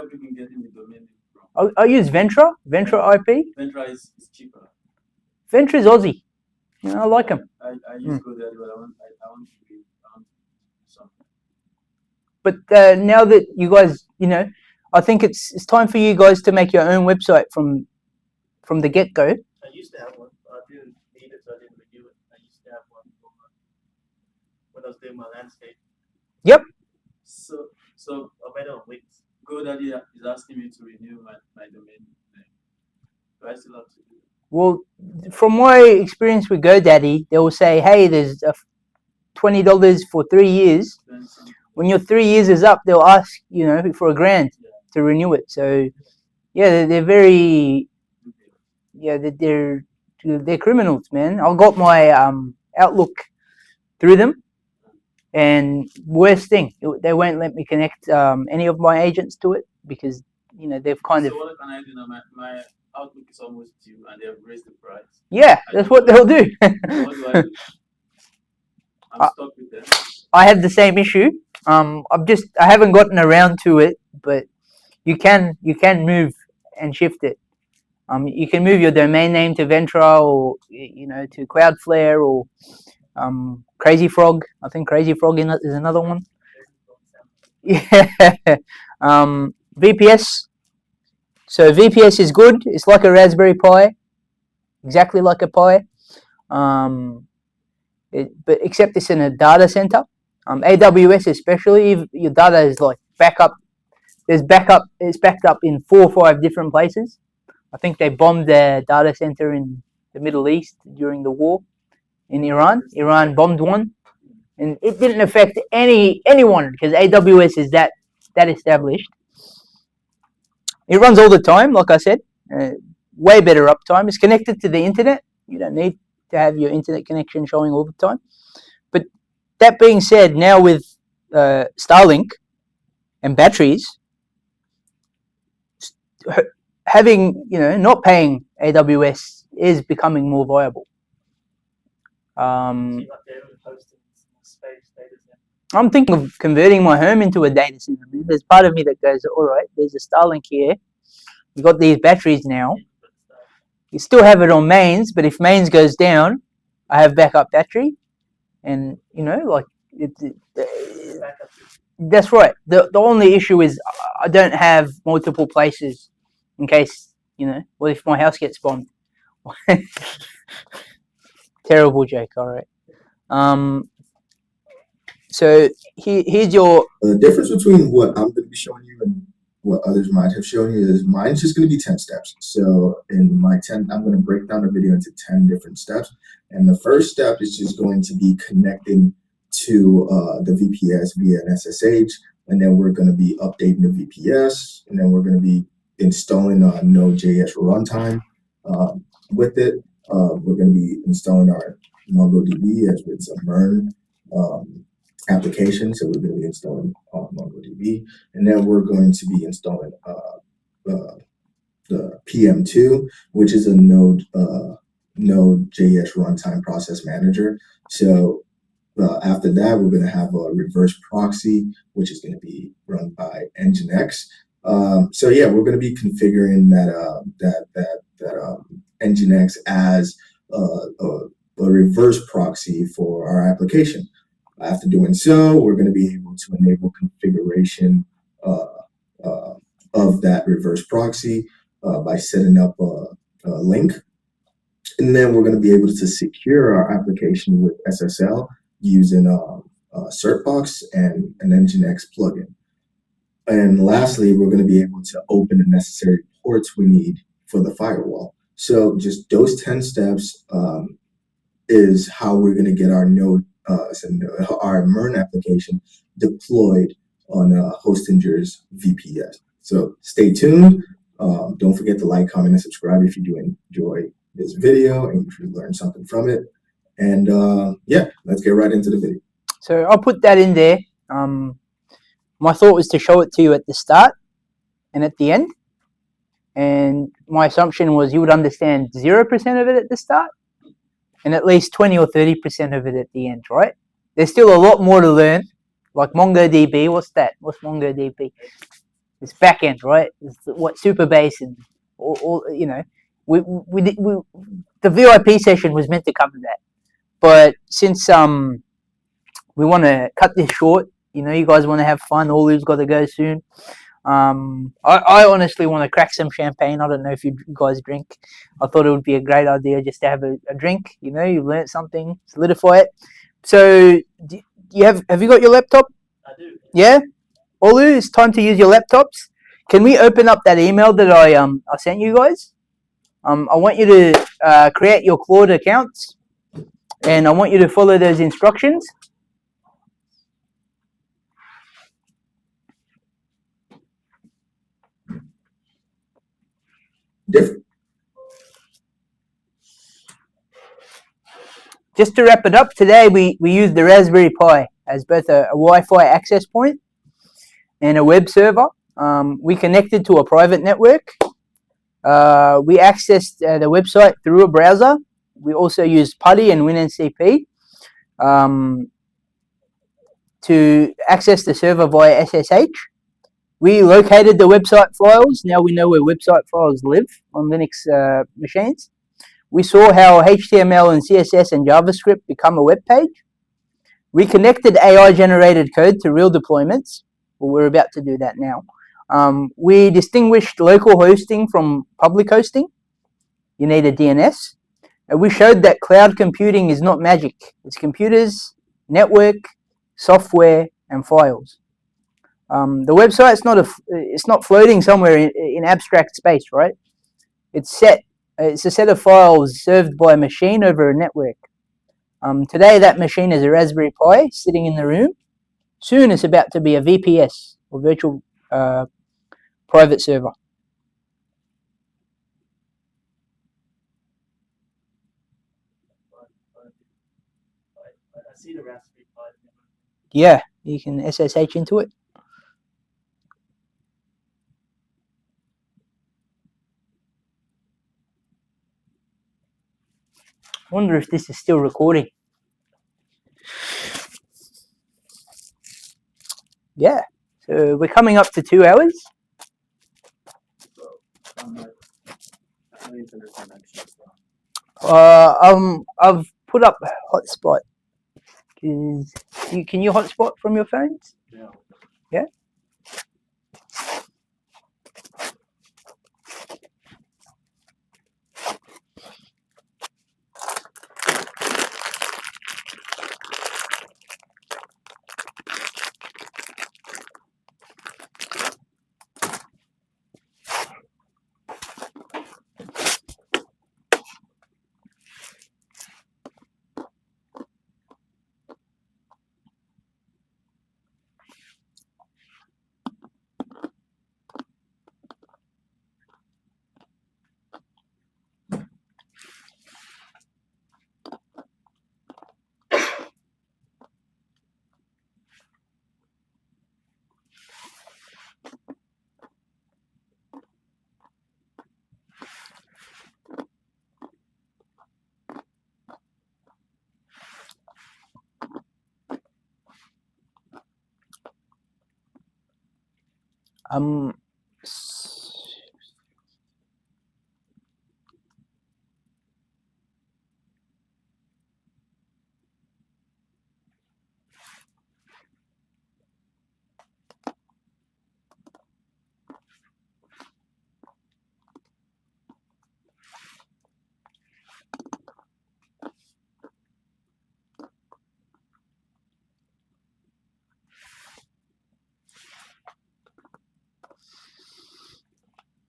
have you been getting the domain name from? I use Ventra IP. Ventra is cheaper. Ventra is Aussie. I like them. I use GoDaddy, but I want to be something. But now that you guys, I think it's time for you guys to make your own website from the get-go. I used to have one, but I didn't need it, so I didn't renew it. I used to have one when I was doing my landscape. Yep. So I made it on Wix. GoDaddy is asking me to renew my domain name. Do I still have to do it? Well, from my experience with GoDaddy, they will say, hey, there's $20 for 3 years. When your 3 years is up, they'll ask, you know, for $1,000 to renew it. So yeah, they're very, yeah, they're criminals, man. I got my Outlook through them, and worst thing, they won't let me connect any of my agents to it because, you know, they've kind of. So what can I do now? My Outlook is almost due, and they have raised the price. Yeah, that's what they'll do. What do I do? I'm stuck with them. I had the same issue. I haven't gotten around to it, but you can move and shift it. You can move your domain name to Ventra, or, you know, to Cloudflare, or Crazy Frog. I think Crazy Frog is another one. Yeah. VPS. So VPS is good. It's like a Raspberry Pi, exactly like a Pi. But except it's in a data center. AWS especially, if your data is like backup. It's backed up in 4 or 5 different places. I think they bombed the data center in the Middle East during the war in Iran. Iran bombed one, and it didn't affect anyone because AWS is that established. It runs all the time, like I said. Way better uptime. It's connected to the internet. You don't need to have your internet connection showing all the time. But that being said, now with Starlink and batteries, having, you know, not paying AWS is becoming more viable. I'm thinking of converting my home into a data center. There's part of me that goes, all right, there's a Starlink here. You got these batteries now. You still have it on mains, but if mains goes down, I have backup battery, and, you know, like that's right. The only issue is I don't have multiple places in case, you know, what if my house gets bombed? Terrible joke. All right. So here's your. The difference between what I'm going to be showing you and what others might have shown you is mine's just going to be 10 steps. So in my 10, I'm going to break down the video into 10 different steps. And the first step is just going to be connecting to the VPS via an SSH. And then we're going to be updating the VPS. And then we're going to be installing Node.js runtime with it. We're going to be installing our MongoDB as it's a MERN application. So we're going to be installing MongoDB. And then we're going to be installing the PM2, which is a Node.js runtime process manager. So after that, we're going to have a reverse proxy, which is going to be run by Nginx. So yeah, we're going to be configuring that Nginx as a reverse proxy for our application. After doing so, we're going to be able to enable configuration of that reverse proxy by setting up a link. And then we're going to be able to secure our application with SSL using Certbox and an Nginx plugin. And lastly, we're going to be able to open the necessary ports we need for the firewall. So just those 10 steps is how we're going to get our our MERN application deployed on Hostinger's VPS. So stay tuned. Don't forget to like, comment, and subscribe if you do enjoy this video and if you learned something from it. And yeah, let's get right into the video. So I'll put that in there. My thought was to show it to you at the start and at the end. And my assumption was you would understand 0% of it at the start and at least 20 or 30% of it at the end, right? There's still a lot more to learn, like MongoDB. What's that? What's MongoDB? It's backend, right? It's what Superbase and all you know. The VIP session was meant to cover that, but since we want to cut this short, you know, you guys want to have fun. Olu's got to go soon. I honestly want to crack some champagne. I don't know if you guys drink. I thought it would be a great idea just to have a drink. You know, you've learned something, solidify it. So, have you got your laptop? I do. Yeah, Olu, it's time to use your laptops. Can we open up that email that I sent you guys? I want you to create your Claude accounts, and I want you to follow those instructions. different. Just to wrap it up, today we used the Raspberry Pi as both a Wi-Fi access point and a web server. We connected to a private network. We accessed the website through a browser. We also used PuTTY and WinSCP to access the server via SSH. We located the website files. Now we know where website files live on Linux machines. We saw how HTML and CSS and JavaScript become a web page. We connected AI-generated code to real deployments. Well, we're about to do that now. We distinguished local hosting from public hosting. You need a DNS. And we showed that cloud computing is not magic. It's computers, network, software, and files. The website's it's not floating somewhere in abstract space, right? It's a set of files served by a machine over a network. Today that machine is a Raspberry Pi sitting in the room. Soon it's about to be a VPS, or virtual private server. I see the Raspberry Pi. Yeah, you can SSH into it. I wonder if this is still recording. Yeah, so we're coming up to 2 hours. I've put up hotspot. Can you hotspot from your phones? Yeah. Yeah.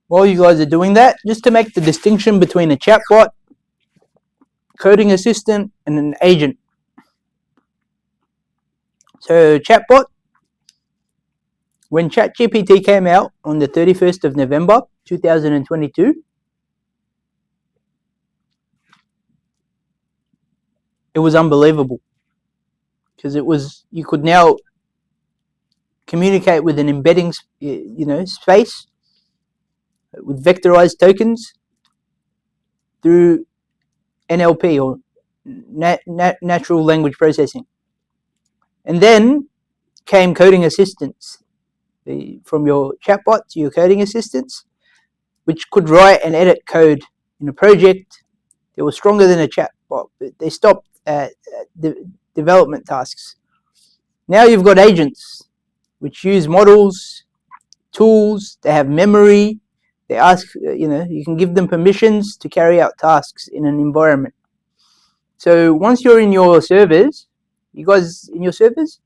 While you guys are doing that, just to make the distinction between a chatbot, coding assistant, and an agent. So chatbot, when ChatGPT came out on the 31st of November 2022, it was unbelievable because you could now communicate with an embedding space with vectorized tokens through NLP, or natural language processing. And then came coding assistants, from your chatbot to your coding assistants, which could write and edit code in a project. They were stronger than a chatbot, but they stopped at development tasks. Now you've got agents, which use models, tools, they have memory, they ask, you can give them permissions to carry out tasks in an environment. So once you're in your servers, you guys in your servers?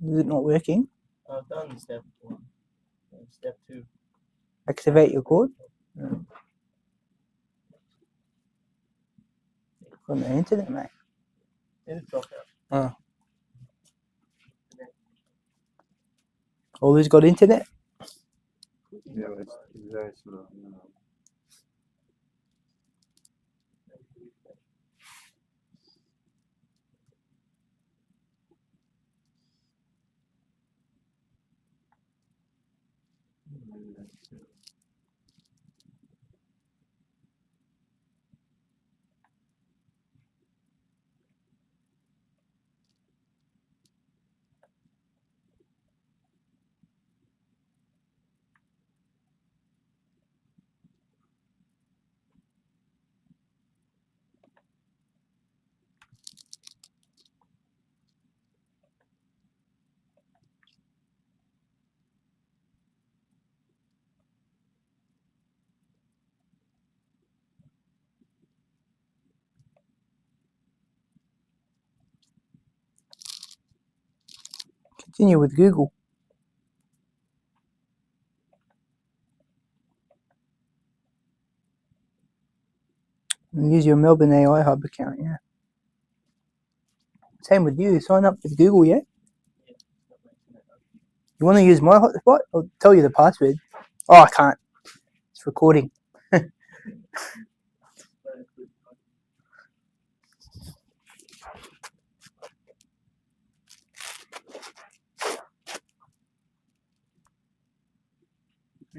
Is it not working? I've done step 1. Step 2. Activate your Claude. From the internet, mate. Then drop out. All who's got internet? Yeah, it's very slow. Continue with Google. And use your Melbourne AI Hub account, yeah. Same with you. Sign up with Google, yeah? You want to use my hotspot? I'll tell you the password. Oh, I can't. It's recording.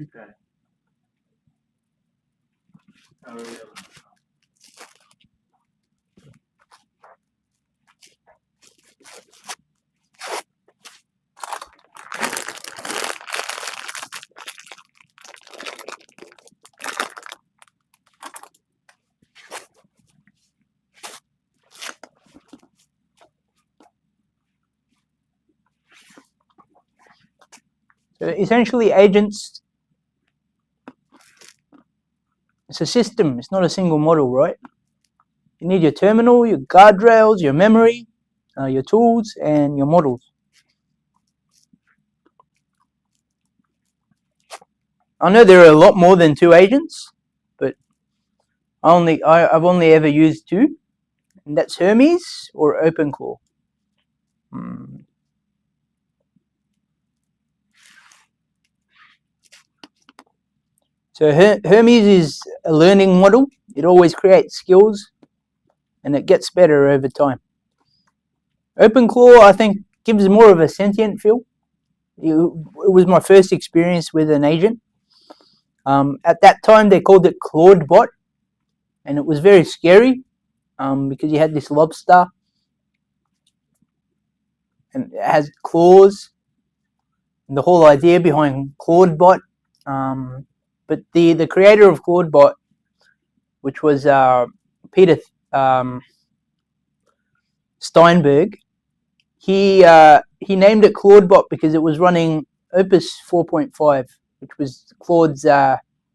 Okay. Oh, really? So essentially, agents, it's a system. It's not a single model, right? You need your terminal, your guardrails, your memory, your tools, and your models. I know there are a lot more than 2 agents, but I've only ever used 2, and that's Hermes or OpenClaw. So Hermes is a learning model. It always creates skills, and it gets better over time. OpenClaw, I think, gives more of a sentient feel. It was my first experience with an agent. At that time, they called it Claude bot, and it was very scary because you had this lobster, and it has claws. And the whole idea behind Claude bot, but the creator of Claude bot, which was Peter Steinberg, he named it Claudebot because it was running Opus 4.5, which was Claude's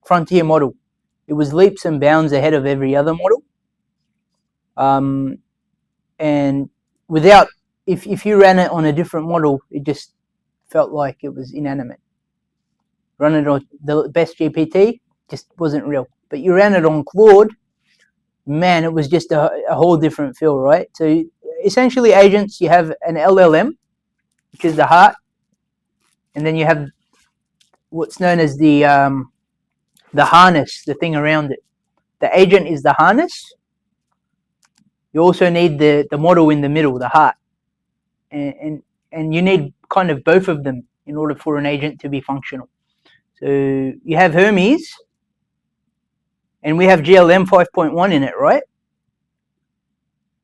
frontier model. It was leaps and bounds ahead of every other model. And without, if you ran it on a different model, it just felt like it was inanimate. Run it on the best GPT, just wasn't real. But you ran it on Claude, man, it was just a whole different feel, right? So essentially, agents, you have an LLM, which is the heart, and then you have what's known as the harness, the thing around it. The agent is the harness. You also need the model in the middle, the heart, and you need kind of both of them in order for an agent to be functional. So you have Hermes, and we have GLM 5.1 in it, right?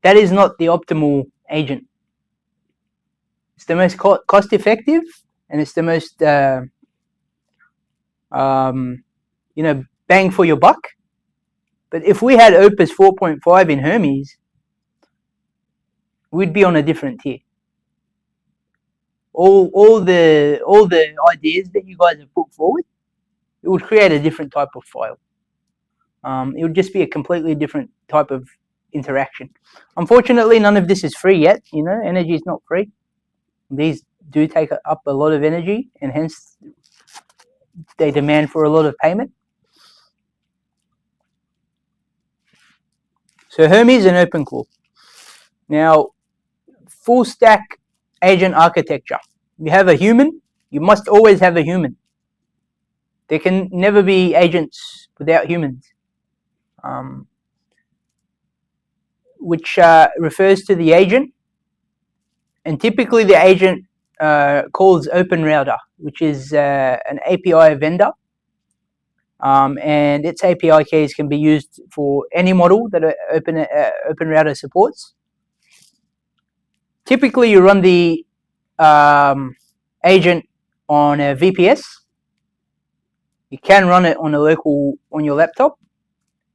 That is not the optimal agent. It's the most cost effective, and it's the most bang for your buck. But if we had Opus 4.5 in Hermes, we'd be on a different tier. All the ideas that you guys have put forward, it would create a different type of file. It would just be a completely different type of interaction. Unfortunately, none of this is free yet. Energy is not free. These do take up a lot of energy, and hence they demand for a lot of payment. So Hermes and OpenClaw. Now, full stack agent architecture. You have a human, you must always have a human. There can never be agents without humans, which refers to the agent. And typically the agent calls OpenRouter, which is an API vendor. And its API keys can be used for any model that OpenRouter supports. Typically, you run the agent on a VPS. You can run it on your laptop,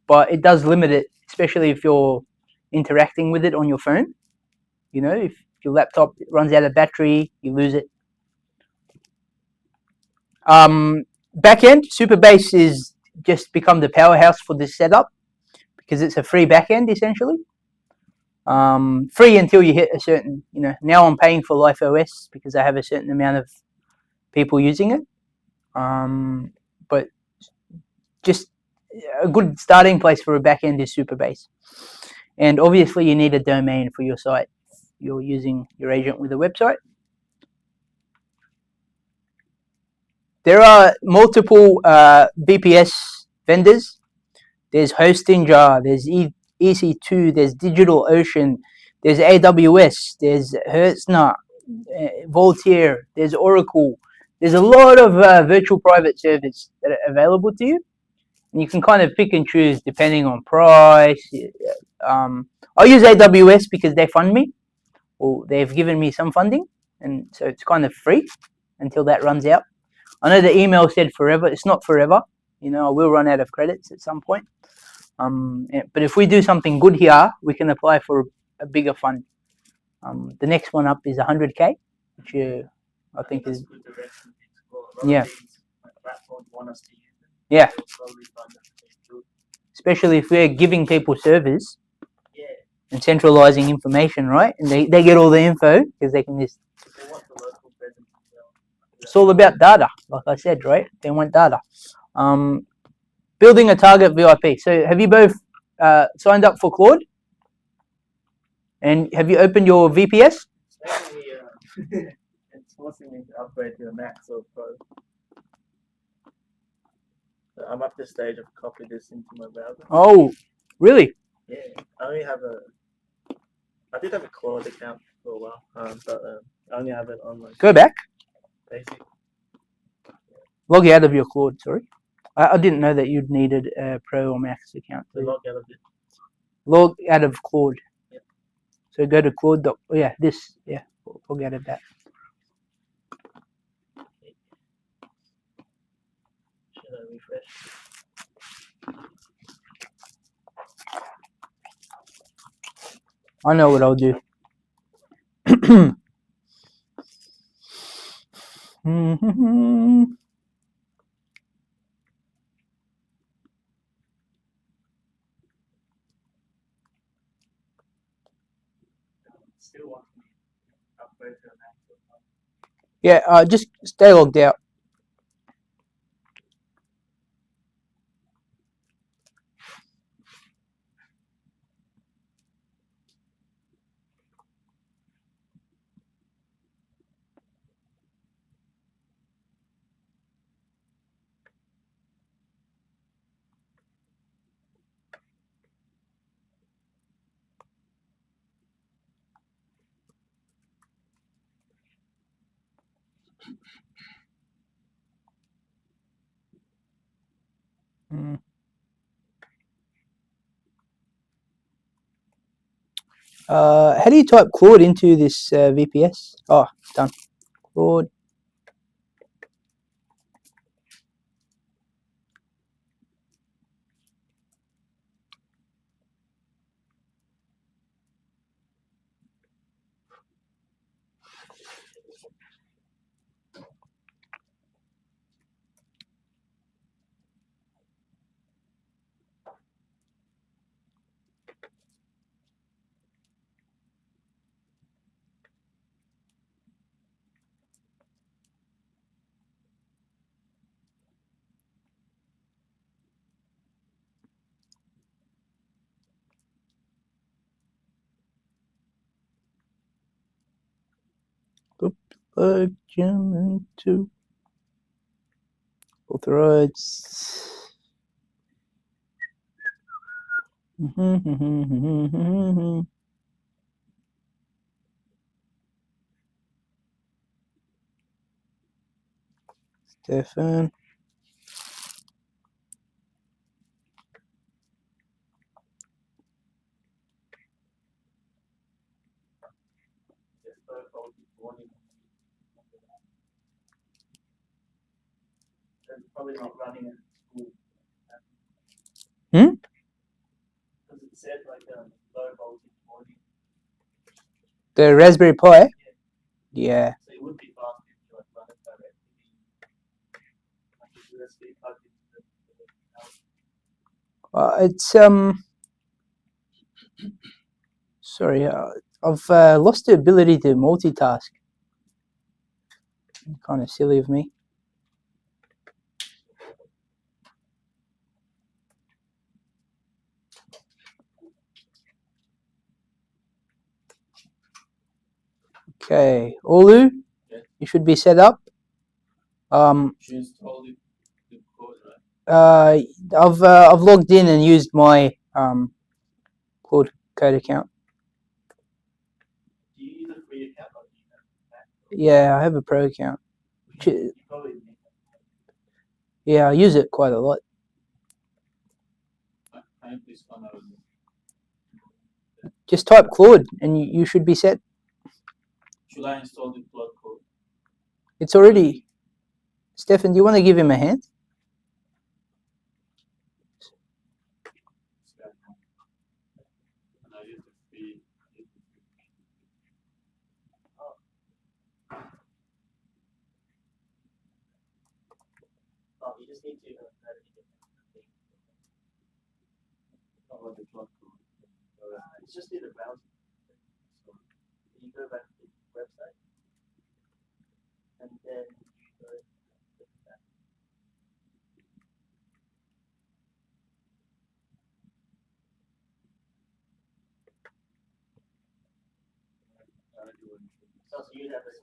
but it does limit it, especially if you're interacting with it on your phone. You know, if your laptop runs out of battery, you lose it. Backend, Supabase is just become the powerhouse for this setup because it's a free backend essentially. Free until you hit a certain, now I'm paying for Life OS because I have a certain amount of people using it. But just a good starting place for a backend is Supabase. And obviously you need a domain for your site. You're using your agent with a website. There are multiple VPS vendors. There's Hostinger, there's EC2, there's DigitalOcean, there's AWS, there's Hetzner, Voltaire, there's Oracle. There's a lot of virtual private servers that are available to you. And you can kind of pick and choose depending on price. I use AWS because they fund me, or they've given me some funding, and so it's kind of free until that runs out. I know the email said forever. It's not forever. I will run out of credits at some point. But if we do something good here, we can apply for a bigger fund. The next one up is 100K, which I think is good direction to explore. Yeah. Platforms want us to use them. Yeah. Slowly find out what they do. Especially if we're giving people servers Yeah. and centralizing information, right? And they get all the info because they can just. They want the local presence as well. It's all about data, like I said, right? They want data. Building a target VIP. So have you both signed up for Claude? And have you opened your VPS? It's forcing me to upgrade to a Mac or Pro. So I'm up to the stage of copying this into my browser. Oh, really? Yeah, I did have a Claude account for a while, but I only have it on like Go back. basic. Log out of your Claude, sorry. I didn't know that you'd needed a Pro or Max account. To log out of it. Log out of Claude. Yep. So go to Claude. Log out of that. Should I refresh? I know what I'll do. Still wants me to upgrade to a Mac or Pro. Yeah, just stay logged out. How do you type Claude into this VPS? Oh, done. Claude. German to authorize. Stefan. They're probably not running it at school. Hmm? Because it said like low voltage warning. The Raspberry Pi? Yeah. So it would be fast if you like run it directly. Like a USB plug into the It's sorry, I've lost the ability to multitask. Kind of silly of me. Okay, Olu, you should be set up. She installed the code, right? I've logged in and used my Claude code account. Do you use a free account or do you have Yeah, I have a pro account. You probably need Yeah, I use it quite a lot. Can you please come out? Just type Claude and you should be set. Should I install the Claude code? It's already. Stefan, do you want to give him a hand? And I use the free. Oh, you just need to Not about the Claude code. it's just in the browser. So you go back to the website and then you go to that. So you have this.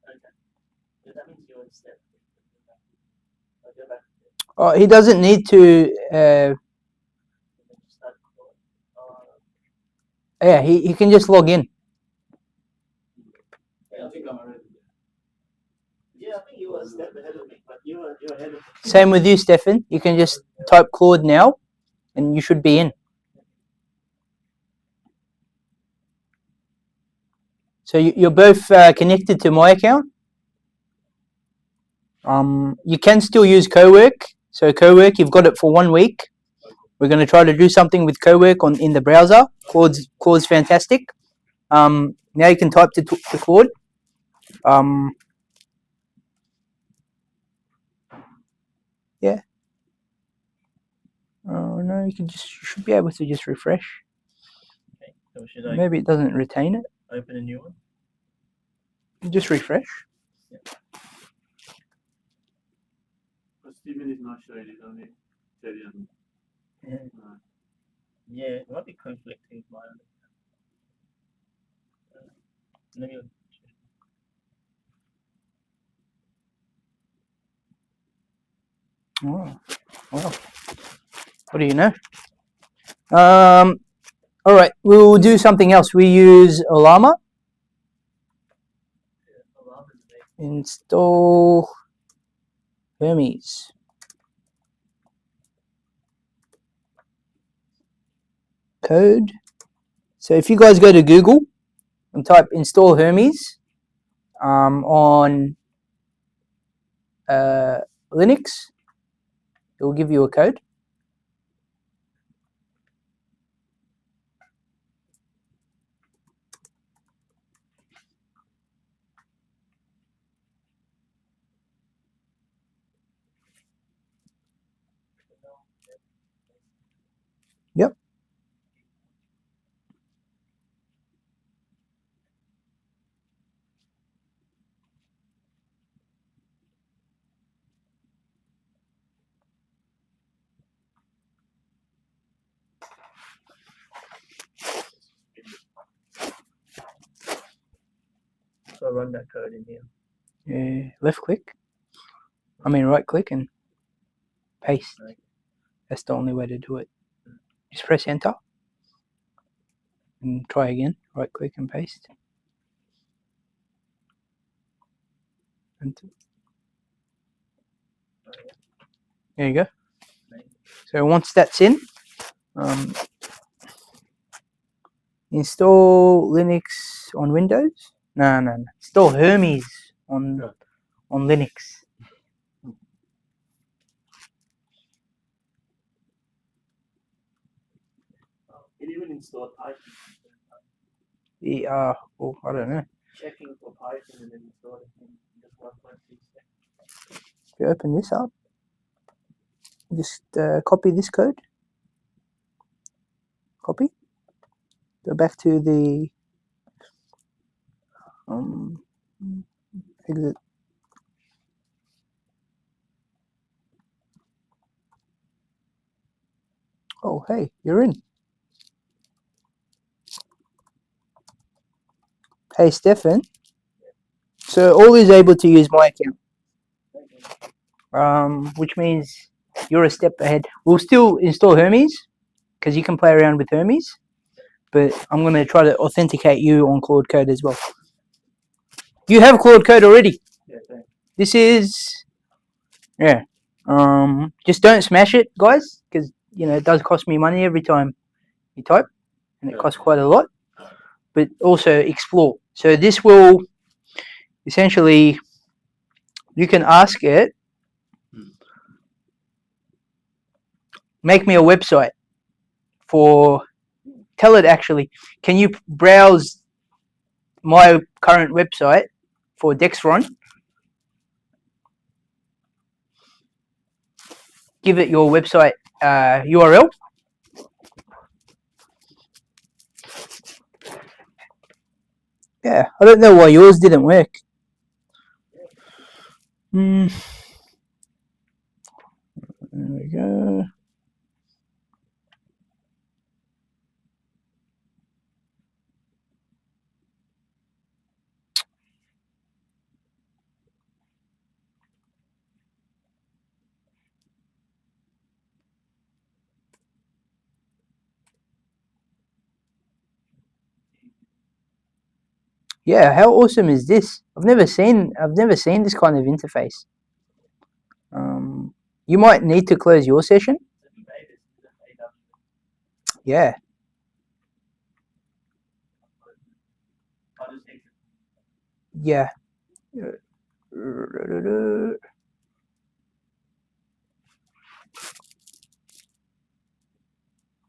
Okay. Yeah, that means you're in step. I'll go back. Oh, he doesn't need to. Start. Yeah, he can just log in. I think I'm already there. Yeah, I think you were a step ahead of me, but you're ahead of me. Same with you, Stefan. You can just type Claude now, and you should be in. So you're both connected to my account. You can still use Cowork. So Cowork, you've got it for 1 week. We're going to try to do something with Cowork in the browser. Claude's fantastic. Now you can type to Claude. Yeah. Oh no, you should be able to just refresh. Okay. So should I Maybe it doesn't retain it. open a new one? Just refresh. But Steven is not showing it, only Terry and Yeah, it might be conflicting with my let me Oh, well, what do you know? All right, we'll do something else. We use Olama. Install Hermes. Code. So if you guys go to Google and type install Hermes on Linux, it will give you a code. Yep. so run that code in here. left click. I mean right click and paste. That's the only way to do it. Just press enter and try again. Right click and paste. And there you go. So once that's in, install Linux on Windows. No. Install Hermes on Linux. It even installed Python. Yeah. Well, I don't know. Checking for Python and then installing in just 1.6 seconds. If you open this up, just copy this code. Copy. Go back to the exit. Oh, hey, you're in. Hey, Stefan. So all is able to use my account, which means you're a step ahead. We'll still install Hermes because you can play around with Hermes, but I'm going to try to authenticate you on Claude Code as well. You have Claude Code already. Yeah, thanks. This is, yeah. Just don't smash it, guys, because it does cost me money every time you type, and it costs quite a lot. But also explore. So this will essentially, you can ask it, make me a website for, tell it actually, can you browse my current website for Dexron? Give it your website URL. Yeah, I don't know why yours didn't work. There we go. Yeah, how awesome is this? I've never seen this kind of interface. You might need to close your session. Yeah. Yeah.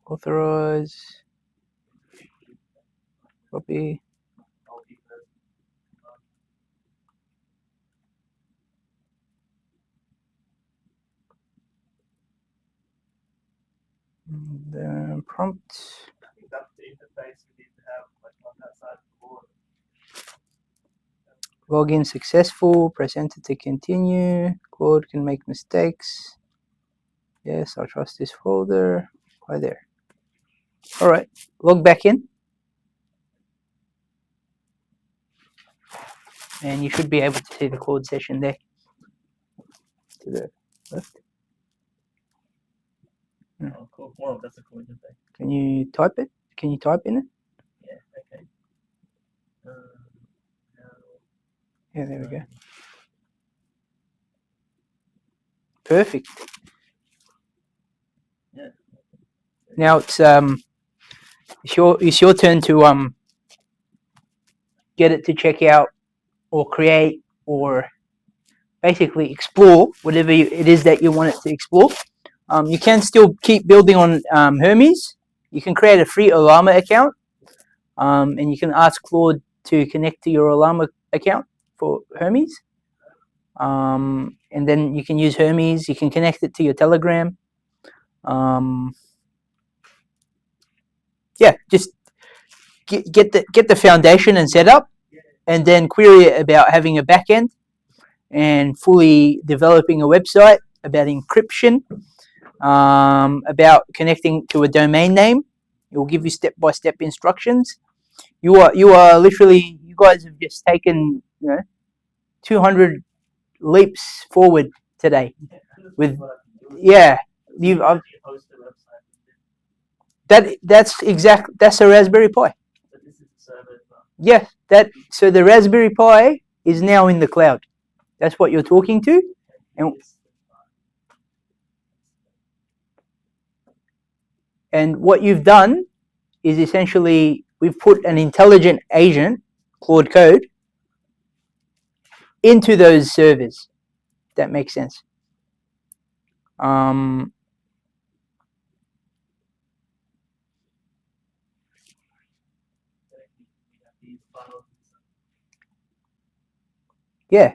Authorize. Copy. The prompt. I think that's the interface we need to have on that side of the board. Login successful. Press enter to continue. Claude can make mistakes. Yes, I'll trust this folder. Right there. All right. Log back in. And you should be able to see the Claude session there. To the left. Oh, cool. Wow, that's a cool interface. Can you type it? Can you type in it? Yeah, okay. Yeah, there we go. Perfect. Yeah. Now it's your turn to get it to check out or create or basically explore whatever it is that you want it to explore. You can still keep building on Hermes. You can create a free Olama account, and you can ask Claude to connect to your Olama account for Hermes. And then you can use Hermes. You can connect it to your Telegram. Yeah, just get the foundation and setup, and then query it about having a backend and fully developing a website, about encryption, about connecting to a domain name. It will give you step-by-step instructions. You are literally, you guys have just taken 200 leaps forward today. With yeah, that's a Raspberry Pi. Yes, so the Raspberry Pi is now in the cloud. That's what you're talking to, and what you've done is essentially we've put an intelligent agent, Claude code, into those servers. If that makes sense. Yeah.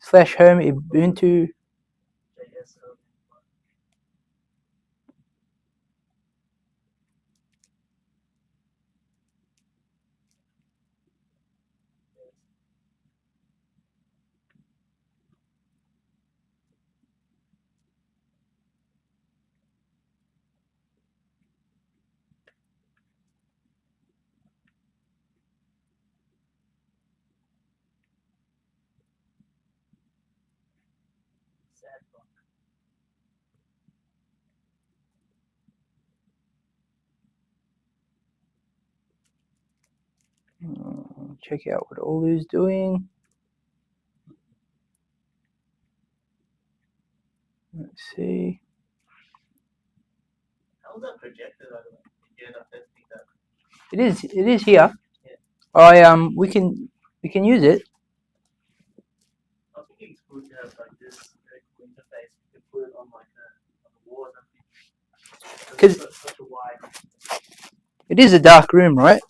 /home Ubuntu. Check out what Olu's doing. Let's see. How's that projected? It is here. We can use it. I think it's good to have like this interface. You can put it on like on the wall or something. Because such a wide. It is a dark room, right?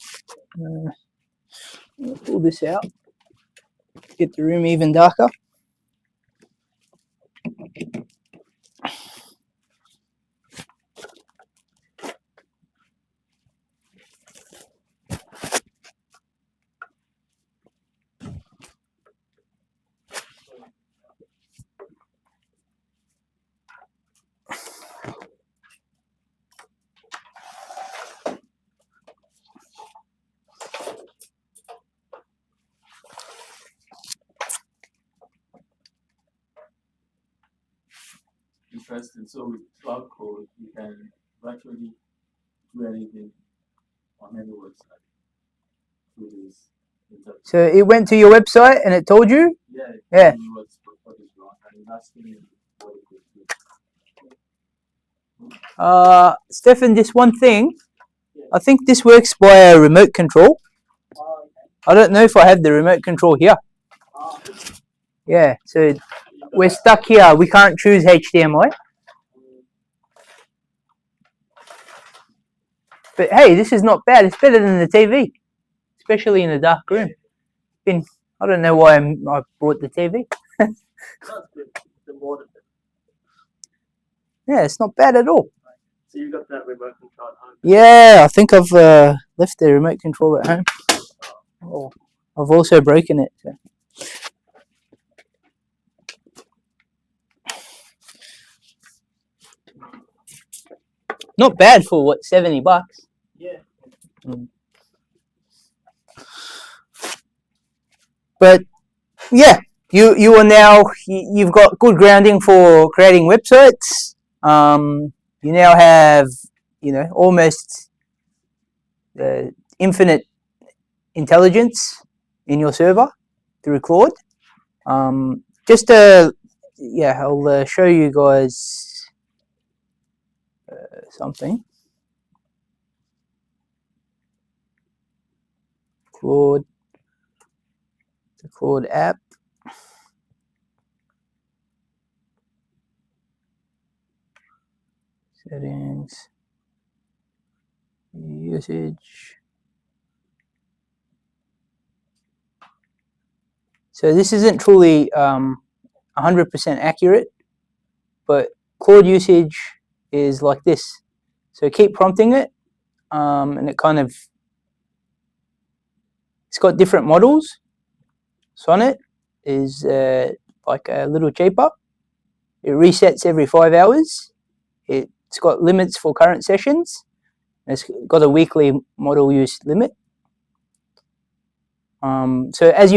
I'll pull this out. Get the room even darker. Interesting. So with Cloud Code, you can virtually do anything on any website through this interface. So it went to your website and it told you? Yeah. Yeah. What is wrong, and it's asking you what it could do. Stefan, just one thing. I think this works by a remote control. I don't know if I have the remote control here. Yeah, so we're stuck here. We can't choose HDMI. But hey, this is not bad. It's better than the TV, especially in a dark room. I don't know why I brought the TV. Yeah, it's not bad at all. So you got that remote control at home? Yeah, I think I've left the remote control at home. Oh, I've also broken it. So. Not bad for what, $70? Yeah. But yeah, you are now, you've got good grounding for creating websites. You now have, almost infinite intelligence in your server through Claude. I'll show you guys something. Claude, the Claude app. Settings, usage. So this isn't truly 100% accurate, but Claude usage is like this. So keep prompting it, and it kind of, it's got different models. Sonnet is like a little cheaper. It resets every 5 hours. It's got limits for current sessions. It's got a weekly model use limit. So as you